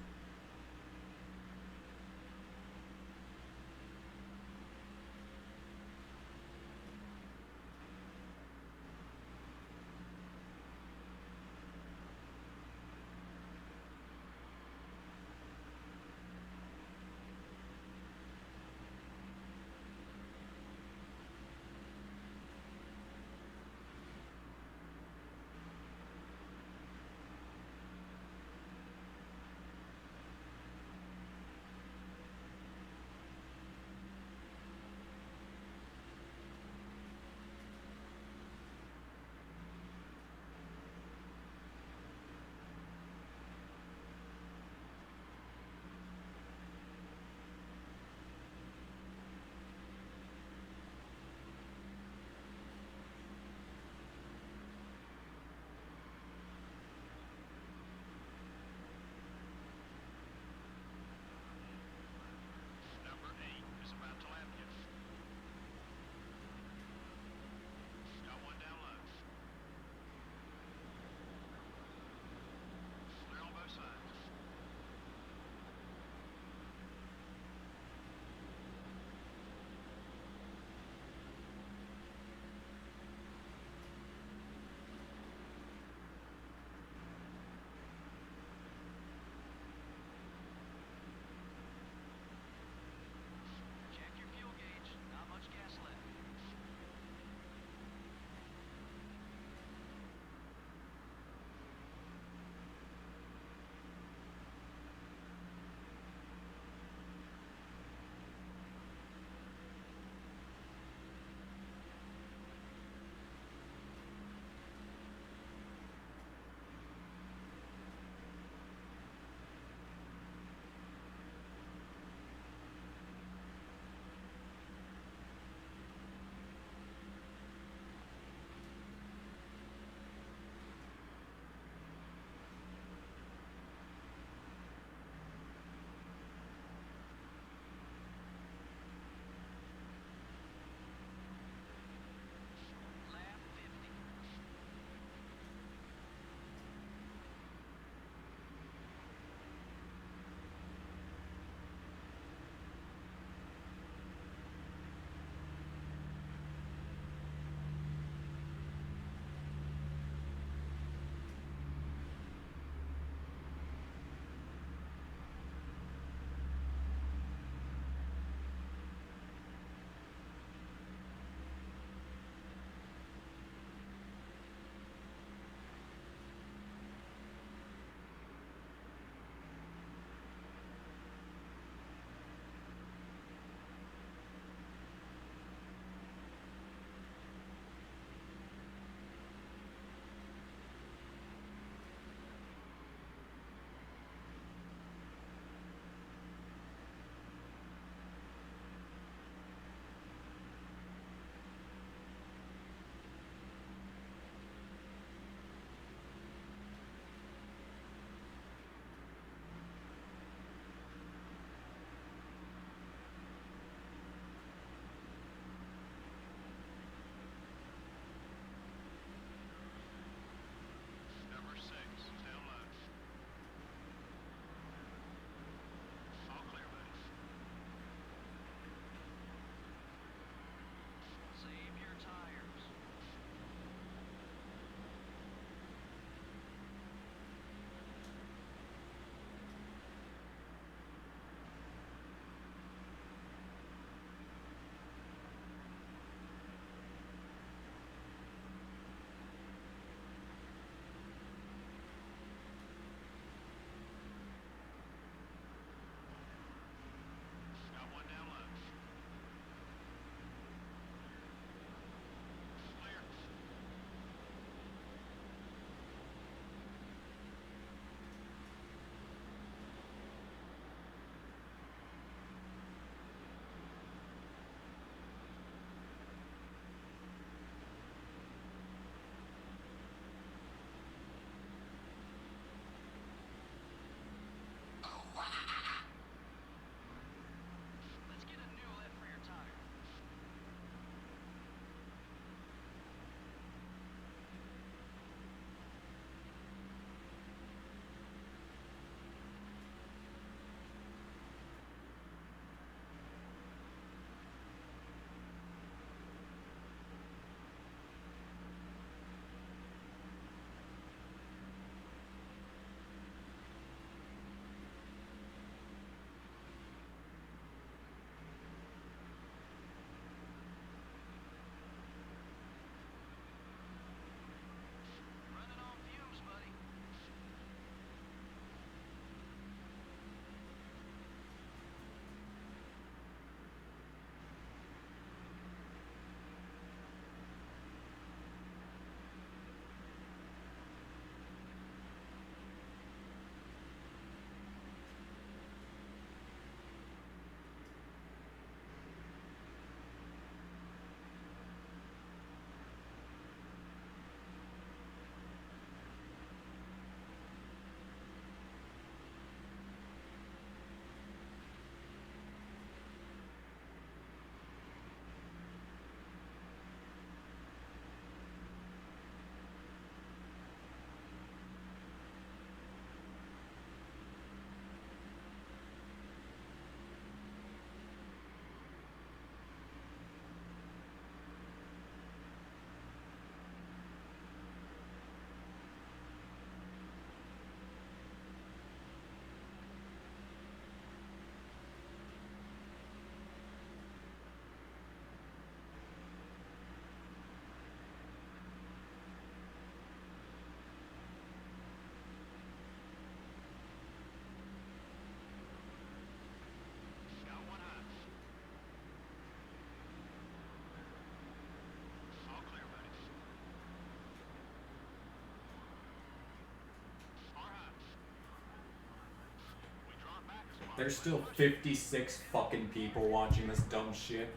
There's still 56 fucking people watching this dumb shit.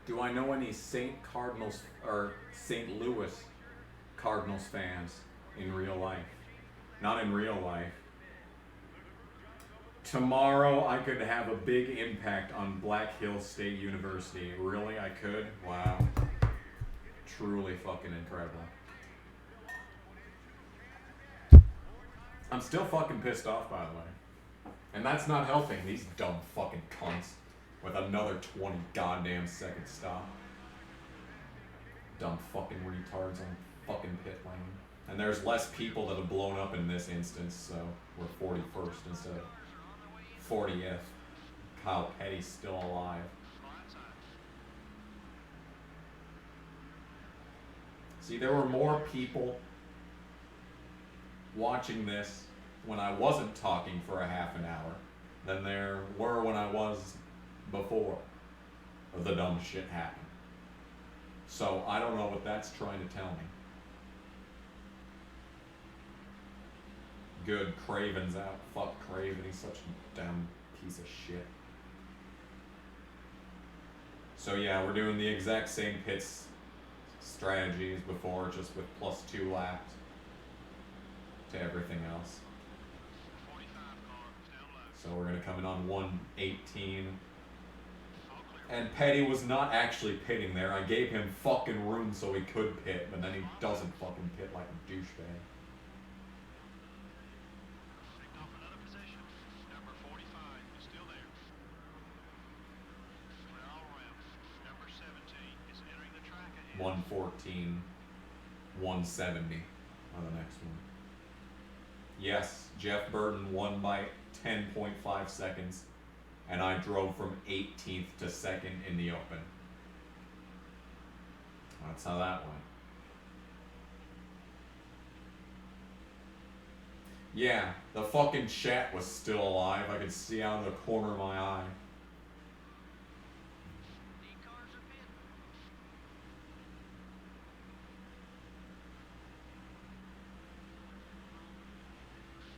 Do I know any St. Cardinals or St. Louis Cardinals fans in real life? Not in real life. Tomorrow I could have a big impact on Black Hills State University. Really, I could? Wow. Truly fucking incredible. I'm still fucking pissed off, by the way. And that's not helping these dumb fucking cunts with another 20 goddamn second stop. Dumb fucking retards on fucking pit lane. And there's less people that have blown up in this instance, so we're 41st instead of 40th. Kyle Petty's still alive. See, there were more people watching this when I wasn't talking for a half an hour than there were when I was before the dumb shit happened. So I don't know what that's trying to tell me. Good, Craven's out. Fuck Craven, he's such a damn piece of shit. So yeah, we're doing the exact same pits strategy as before, just with +2 laps to everything else. So we're gonna come in on 118. And Petty was not actually pitting there. I gave him fucking room so he could pit, but then he doesn't fucking pit like a douchebag. Picked off another position. Number 45 is still there. Clear all around. Number 17 is entering the track ahead. 114, 170 on the next one. Yes, Jeff Burton won by 10.5 seconds, and I drove from 18th to 2nd in the open. That's how that went. Yeah, the fucking chat was still alive. I could see out of the corner of my eye. Lead cars are pitting.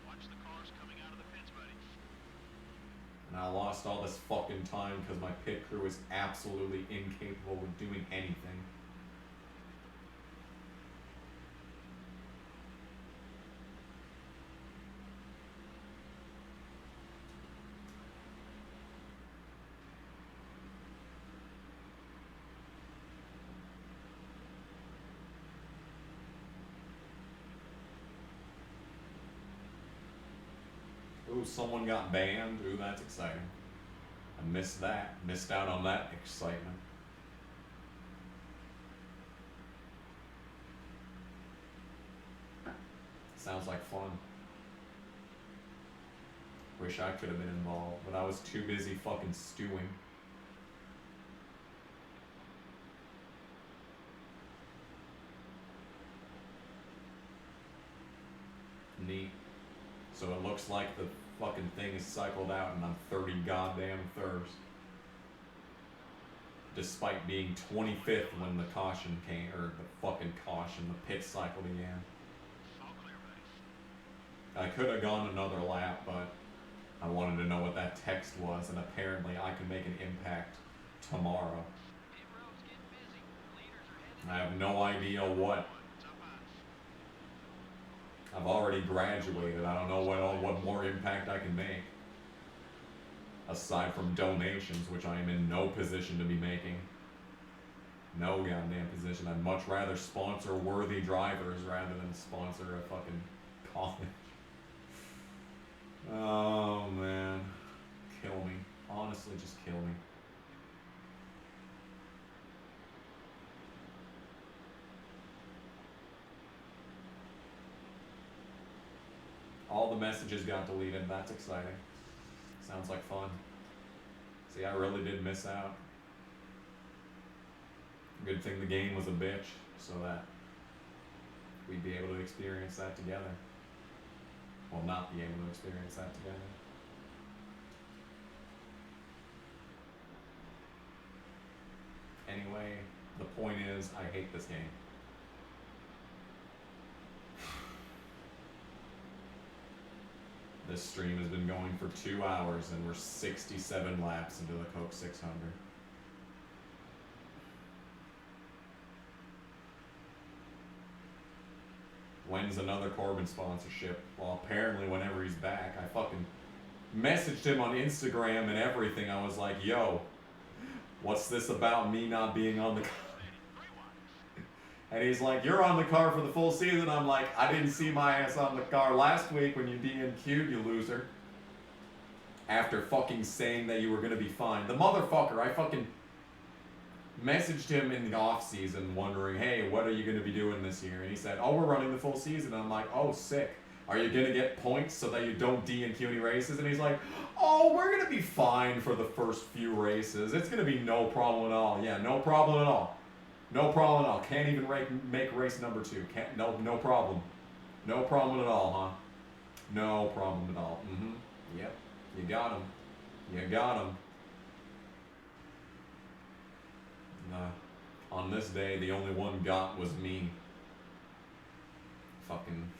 Watch the cars coming out of the pits, buddy. And I lost all this fucking time because my pit crew is absolutely incapable of doing anything. Ooh, someone got banned. Ooh, that's exciting. I missed that. Missed out on that excitement. Sounds like fun. Wish I could have been involved, but I was too busy fucking stewing. Neat. So it looks like the fucking thing is cycled out and I'm 30 goddamn thirst. Despite being 25th when the caution came, or the fucking caution, the pit cycle began. All clear, buddy. I could have gone another lap, but I wanted to know what that text was, and apparently I can make an impact tomorrow. Pit road's getting busy. Leaders are headed. I have no idea what. It's up high. I've already graduated. I don't know what more impact I can make. Aside from donations, which I am in no position to be making. No goddamn position. I'd much rather sponsor worthy drivers rather than sponsor a fucking college. Oh man. Kill me. Honestly, just kill me. All the messages got deleted. That's exciting. Sounds like fun. See, I really did miss out. Good thing the game was a bitch, so that we'd be able to experience that together. Well, not be able to experience that together. Anyway, the point is, I hate this game. This stream has been going for 2 hours and we're 67 laps into the Coke 600. When's another Corbin sponsorship? Well, apparently whenever he's back. I fucking messaged him on Instagram and everything. I was like, yo, what's this about me not being on the car? And he's like, you're on the car for the full season. I'm like, I didn't see my ass on the car last week when you DNQ'd, you loser. After fucking saying that you were gonna be fine. The motherfucker, I fucking messaged him in the off season wondering, hey, what are you gonna be doing this year? And he said, oh, we're running the full season. And I'm like, oh, sick. Are you gonna get points so that you don't DNQ any races? And he's like, oh, we're gonna be fine for the first few races. It's gonna be no problem at all. Yeah, no problem at all. No problem at all. Can't even make race number 2. No problem. No problem at all, huh? No problem at all. Mm-hmm. Yep. You got him. You got him. On this day, the only one got was me. Fucking...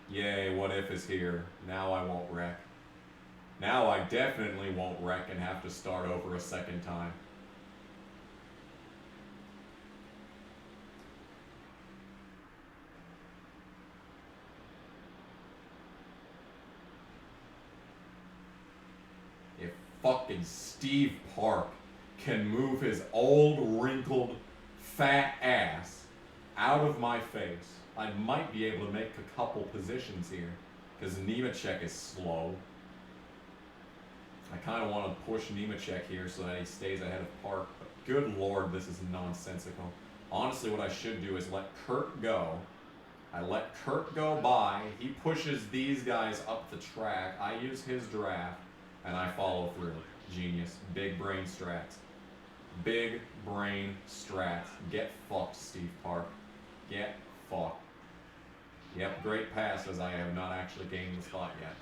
Yay, what if is here. Now I won't wreck. Now I definitely won't wreck and have to start over a second time. If fucking Steve Park can move his old, wrinkled, fat ass out of my face, I might be able to make a couple positions here, because Nemechek is slow. I kind of want to push Nemechek here so that he stays ahead of Park, but good lord, this is nonsensical. Honestly, what I should do is let Kurt go. I let Kurt go by, he pushes these guys up the track, I use his draft, and I follow through. Genius. Big brain strats. Big brain strats. Get fucked, Steve Park. Get fucked. Yep, great pass, as I have not actually gained the spot yet.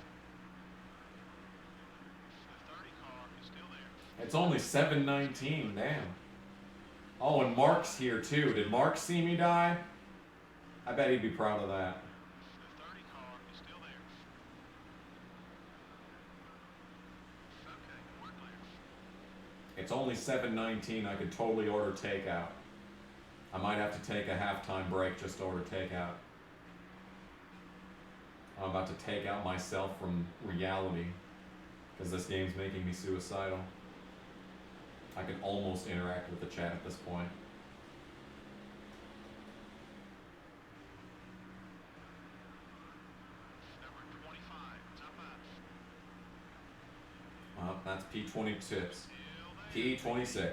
It's only 7:19, damn. Oh, and Mark's here too. Did Mark see me die? I bet he'd be proud of that. It's only 7:19, I could totally order takeout. I might have to take a halftime break just to order takeout. I'm about to take out myself from reality, because this game's making me suicidal. I can almost interact with the chat at this point. That's P26. P26.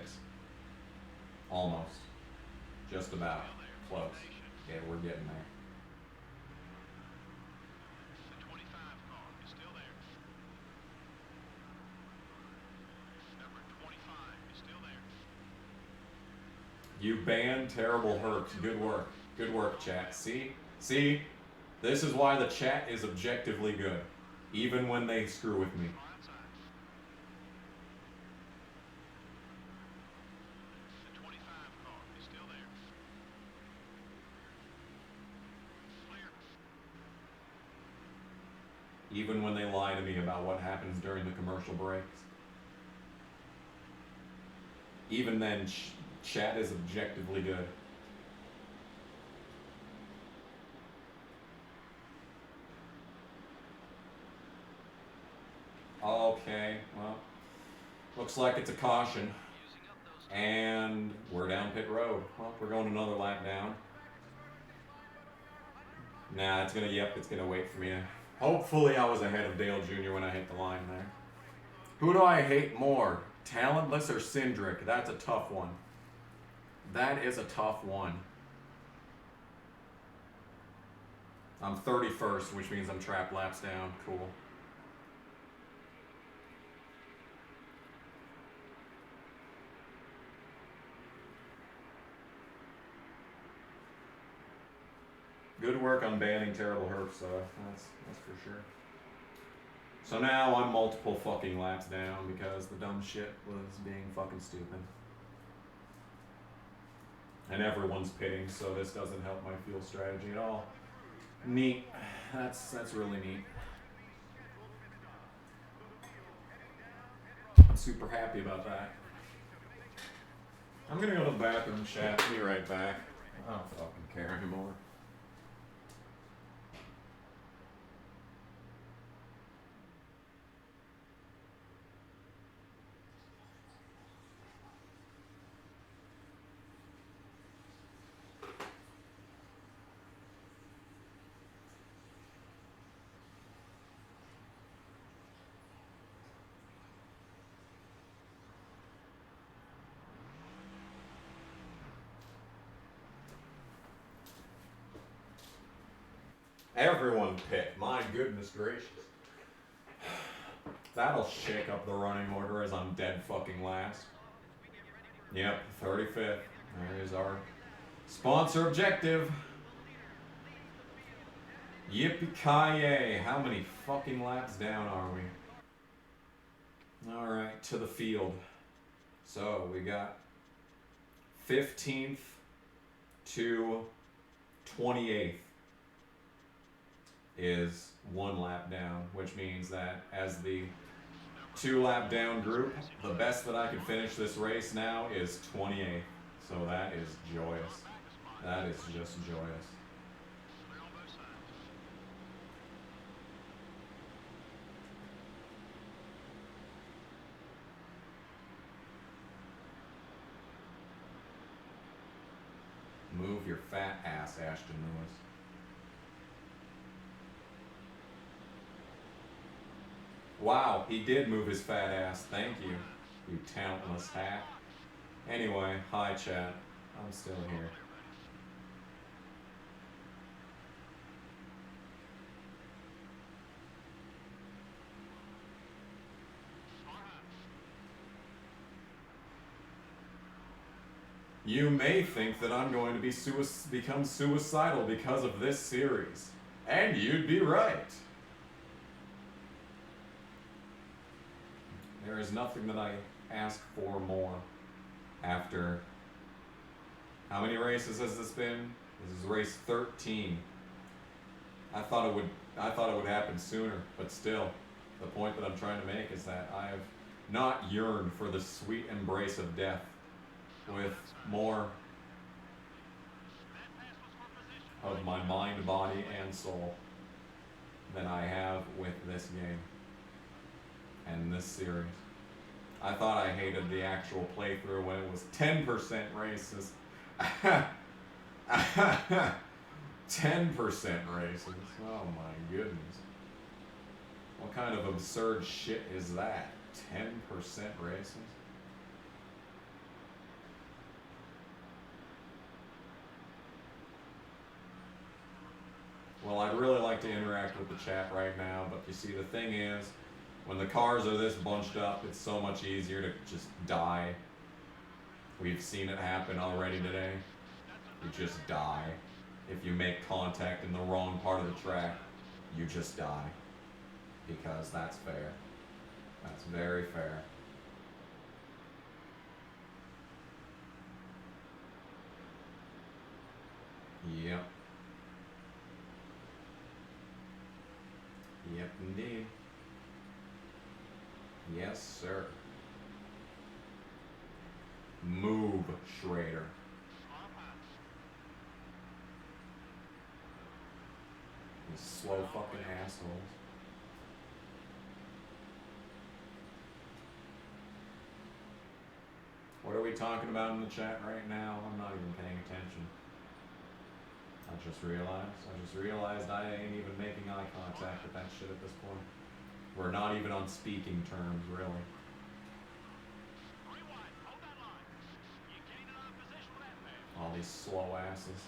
Almost. Just about. Close. Yeah, we're getting there. You banned Terrible Hurts. Good work. Good work, chat. See? See? This is why the chat is objectively good. Even when they screw with me. Even when they lie to me about what happens during the commercial breaks. Even then, chat is objectively good. Okay, well, looks like it's a caution. And we're down pit road. Well, we're going another lap down. Nah, it's gonna wait for me. Hopefully I was ahead of Dale Jr. when I hit the line there. Who do I hate more? Talentless or Cindric? That's a tough one. That is a tough one. I'm 31st, which means I'm trapped laps down. Cool. Good work on banning Terrible Herps, that's for sure. So now I'm multiple fucking laps down because the dumb shit was being fucking stupid. And everyone's pitting, so this doesn't help my fuel strategy at all. Neat. That's really neat. I'm super happy about that. I'm gonna go to the bathroom, chat. Be right back. I don't fucking care anymore. Everyone pit. My goodness gracious. That'll shake up the running order as I'm dead fucking last. Yep, 35th. There is our sponsor objective. Yippee-ki-yay. How many fucking laps down are we? Alright, to the field. So, we got 15th to 28th is 1 lap down, which means that as the 2 lap down group, the best that I could finish this race now is 28th. So that is joyous. That is just joyous. Move your fat ass, Ashton Lewis. Wow, he did move his fat ass. Thank you, you talentless hack. Anyway, hi chat. I'm still here. You may think that I'm going to be become suicidal because of this series. And you'd be right. There is nothing that I ask for more after... How many races has this been? This is race 13. I thought it would happen sooner, but still, the point that I'm trying to make is that I have not yearned for the sweet embrace of death with more of my mind, body, and soul than I have with this game and this series. I thought I hated the actual playthrough when it was 10% races. 10% races. Oh my goodness. What kind of absurd shit is that? 10% races? Well, I'd really like to interact with the chat right now, but you see, the thing is, when the cars are this bunched up, it's so much easier to just die. We've seen it happen already today. You just die. If you make contact in the wrong part of the track, you just die. Because that's fair. That's very fair. Yep. Yep, indeed. Yes, sir. Move, Schrader. These slow fucking assholes. What are we talking about in the chat right now? I'm not even paying attention. I just realized I ain't even making eye contact with that shit at this point. We're not even on speaking terms, really. All these slow asses.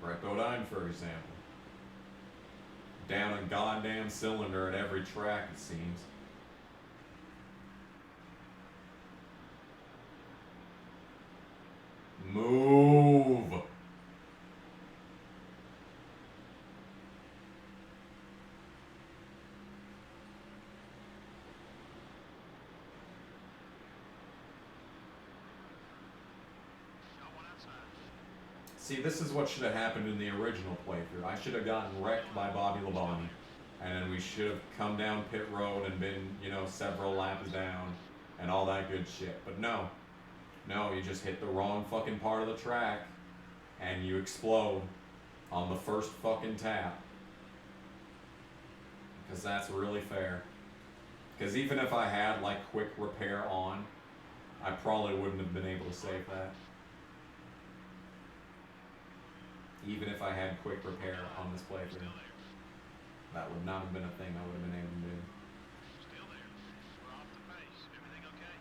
Recodine, for example. Down a goddamn cylinder at every track, it seems. Move! See, this is what should have happened in the original playthrough. I should have gotten wrecked by Bobby Labonte. And then we should have come down pit road and been, you know, several laps down and all that good shit. But no. No, you just hit the wrong fucking part of the track and you explode on the first fucking tap. Because that's really fair. Because even if I had, like, quick repair on, I probably wouldn't have been able to save that. Even if I had quick repair on this playthrough. That would not have been a thing I would have been able to do. Still there. We're off the pace. Everything okay?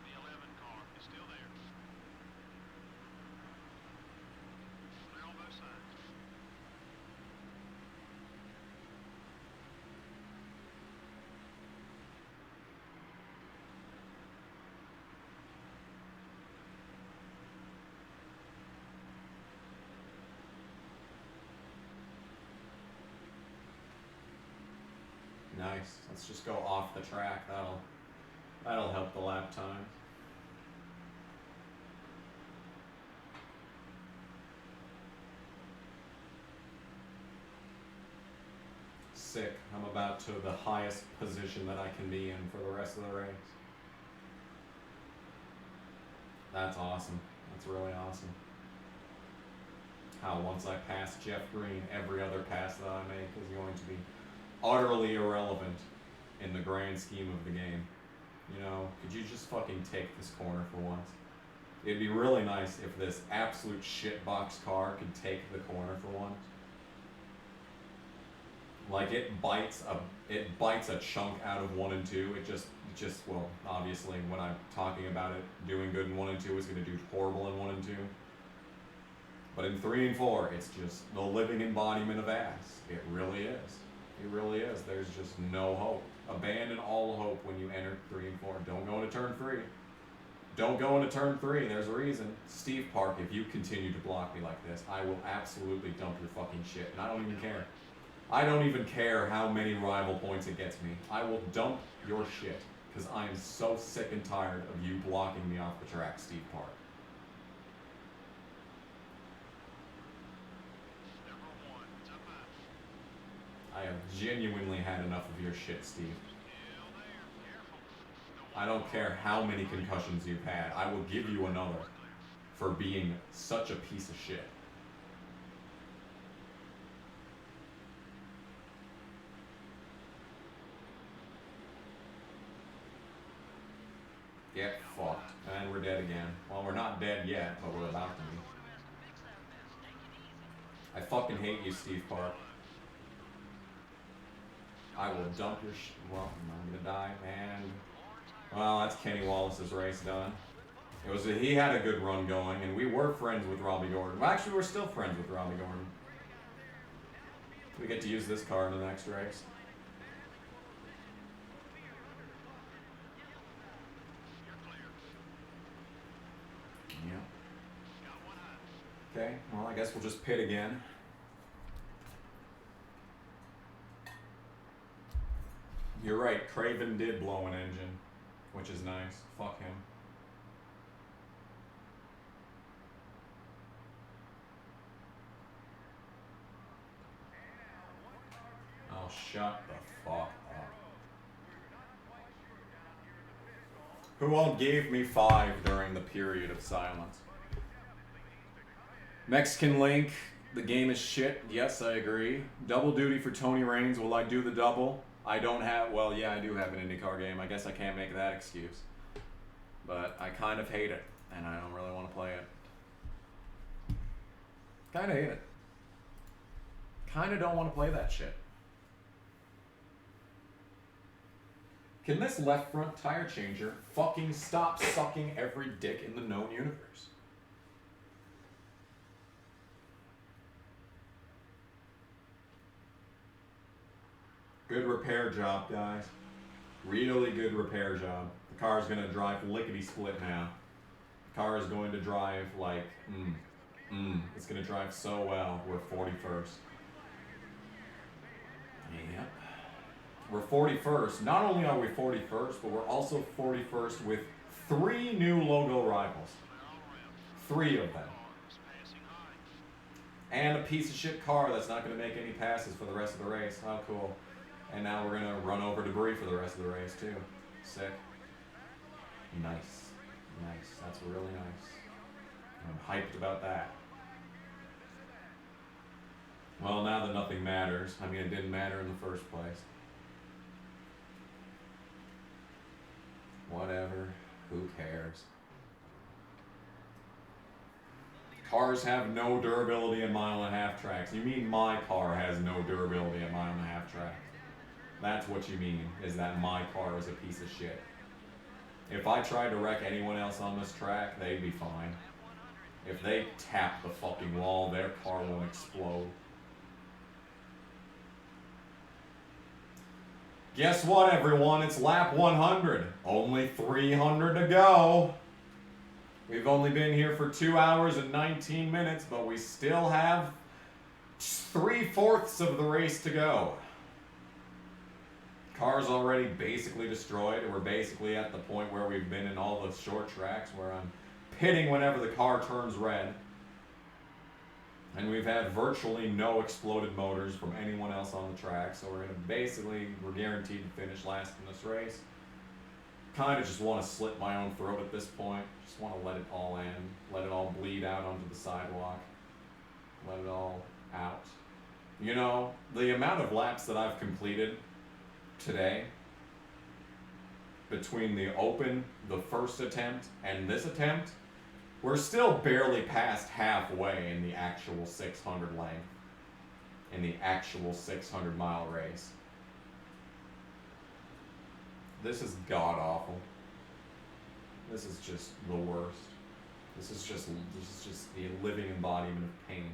The 11 car is still there. Clear on both sides. Nice. Let's just go off the track. That'll help the lap time. Sick. I'm about to the highest position that I can be in for the rest of the race. That's awesome. That's really awesome. How once I pass Jeff Green, every other pass that I make is going to be utterly irrelevant in the grand scheme of the game. You know, could you just fucking take this corner for once? It'd be really nice if this absolute shitbox car could take the corner for once. Like it bites a chunk out of 1 and 2. It just well, obviously when I'm talking about it doing good in 1 and 2, it's gonna do horrible in 1 and 2. But in 3 and 4, it's just the living embodiment of ass. It really is. It really is. There's just no hope. Abandon all hope when you enter 3 and 4. Don't go into turn 3. Don't go into turn 3. There's a reason. Steve Park, if you continue to block me like this, I will absolutely dump your fucking shit. And I don't even care. I don't even care how many rival points it gets me. I will dump your shit. Because I am so sick and tired of you blocking me off the track, Steve Park. I have genuinely had enough of your shit, Steve. I don't care how many concussions you've had. I will give you another for being such a piece of shit. Get fucked. And we're dead again. Well, we're not dead yet, but we're about to be. I fucking hate you, Steve Park. I will dump your well, I'm gonna die, and well, that's Kenny Wallace's race done. He had a good run going, and we were friends with Robbie Gordon. Well, actually, we're still friends with Robbie Gordon. We get to use this car in the next race. Yeah. Okay, well, I guess we'll just pit again. You're right, Craven did blow an engine, which is nice. Fuck him. Oh, shut the fuck up. Who all gave me 5 during the period of silence? Mexican Link, the game is shit. Yes, I agree. Double duty for Tony Raines. Will I do the double? I don't have, well, yeah, I do have an IndyCar game. I guess I can't make that excuse. But I kind of hate it, and I don't really want to play it. Kind of hate it. Kind of don't want to play that shit. Can this left front tire changer fucking stop sucking every dick in the known universe? Good repair job, guys. Really good repair job. The car is going to drive lickety-split now. The car is going to drive like, It's going to drive so well. We're 41st. Yep. We're 41st. Not only are we 41st, but we're also 41st with 3 new logo rivals. 3 of them. And a piece of shit car that's not going to make any passes for the rest of the race. How cool. And now we're going to run over debris for the rest of the race, too. Sick. Nice. Nice. That's really nice. I'm hyped about that. Well, now that nothing matters. I mean, it didn't matter in the first place. Whatever. Who cares? Cars have no durability in 1.5-mile tracks. You mean my car has no durability at 1.5-mile track? That's what you mean, is that my car is a piece of shit. If I tried to wreck anyone else on this track, they'd be fine. If they tap the fucking wall, their car won't explode. Guess what, everyone? It's lap 100. Only 300 to go. We've only been here for 2 hours and 19 minutes, but we still have 3/4 of the race to go. Car's already basically destroyed. We're basically at the point where we've been in all the short tracks where I'm pitting whenever the car turns red. And we've had virtually no exploded motors from anyone else on the track, so we're guaranteed to finish last in this race. Kind of just want to slit my own throat at this point. Just want to let it all in, let it all bleed out onto the sidewalk, let it all out. You know, the amount of laps that I've completed today, between the open, the first attempt, and this attempt, we're still barely past halfway in the actual 600 length, in the actual 600-mile race. This is god-awful. This is just the worst. This is just the living embodiment of pain.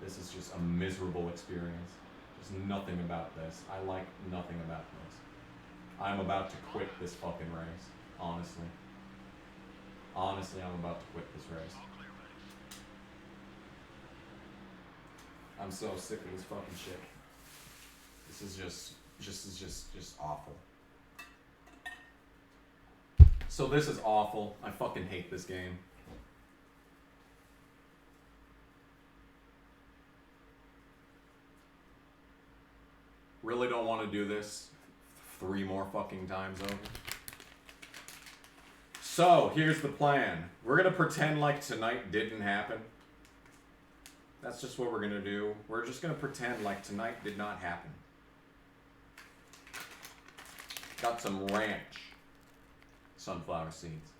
This is just a miserable experience. There's nothing about this. I like nothing about this. I'm about to quit this fucking race, honestly. Honestly, I'm about to quit this race. I'm so sick of this fucking shit. This is just awful. So this is awful. I fucking hate this game. Really don't want to do this 3 more fucking times over. So, here's the plan. We're gonna pretend like tonight didn't happen. That's just what we're gonna do. We're just gonna pretend like tonight did not happen. Got some ranch sunflower seeds.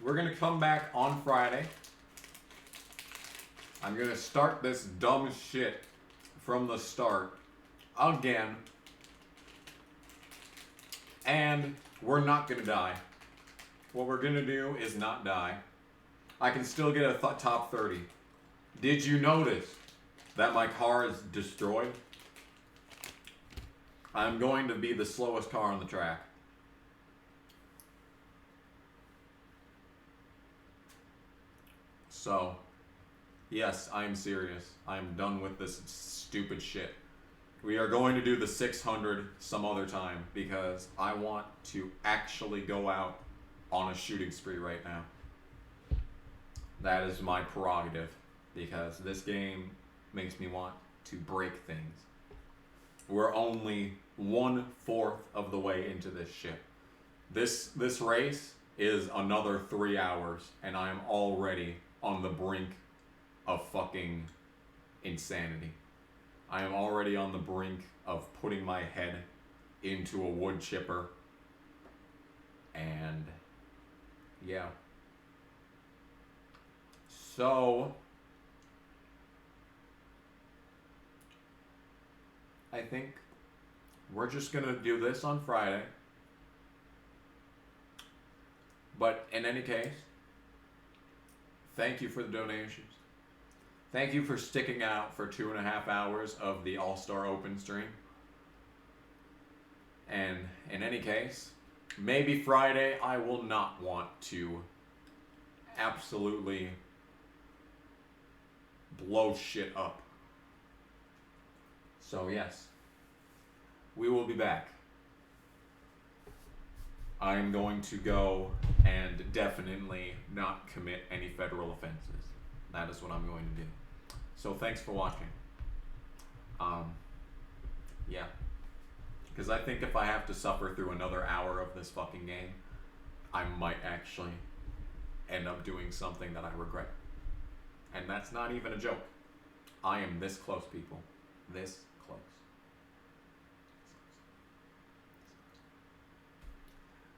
We're gonna come back on Friday. I'm gonna start this dumb shit from the start again. And we're not gonna die. What we're gonna do is not die. I can still get a top 30. Did you notice that my car is destroyed? I'm going to be the slowest car on the track. So, yes, I'm serious. I'm done with this stupid shit. We are going to do the 600 some other time because I want to actually go out on a shooting spree right now. That is my prerogative because this game makes me want to break things. We're only 1/4 of the way into this shit. This race is another 3 hours and I am already on the brink of fucking insanity. I am already on the brink of putting my head into a wood chipper. And yeah. So I think we're just gonna do this on Friday. But in any case, thank you for the donations. Thank you for sticking out for 2.5 hours of the All-Star Open stream. And in any case, maybe Friday I will not want to absolutely blow shit up. So yes, we will be back. I am going to go and definitely not commit any federal offenses. That is what I'm going to do. So thanks for watching. Yeah. Because I think if I have to suffer through another hour of this fucking game, I might actually end up doing something that I regret. And that's not even a joke. I am this close, people. This close.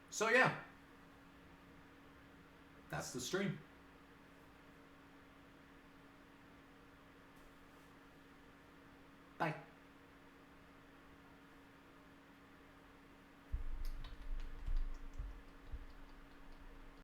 So yeah. That's the stream.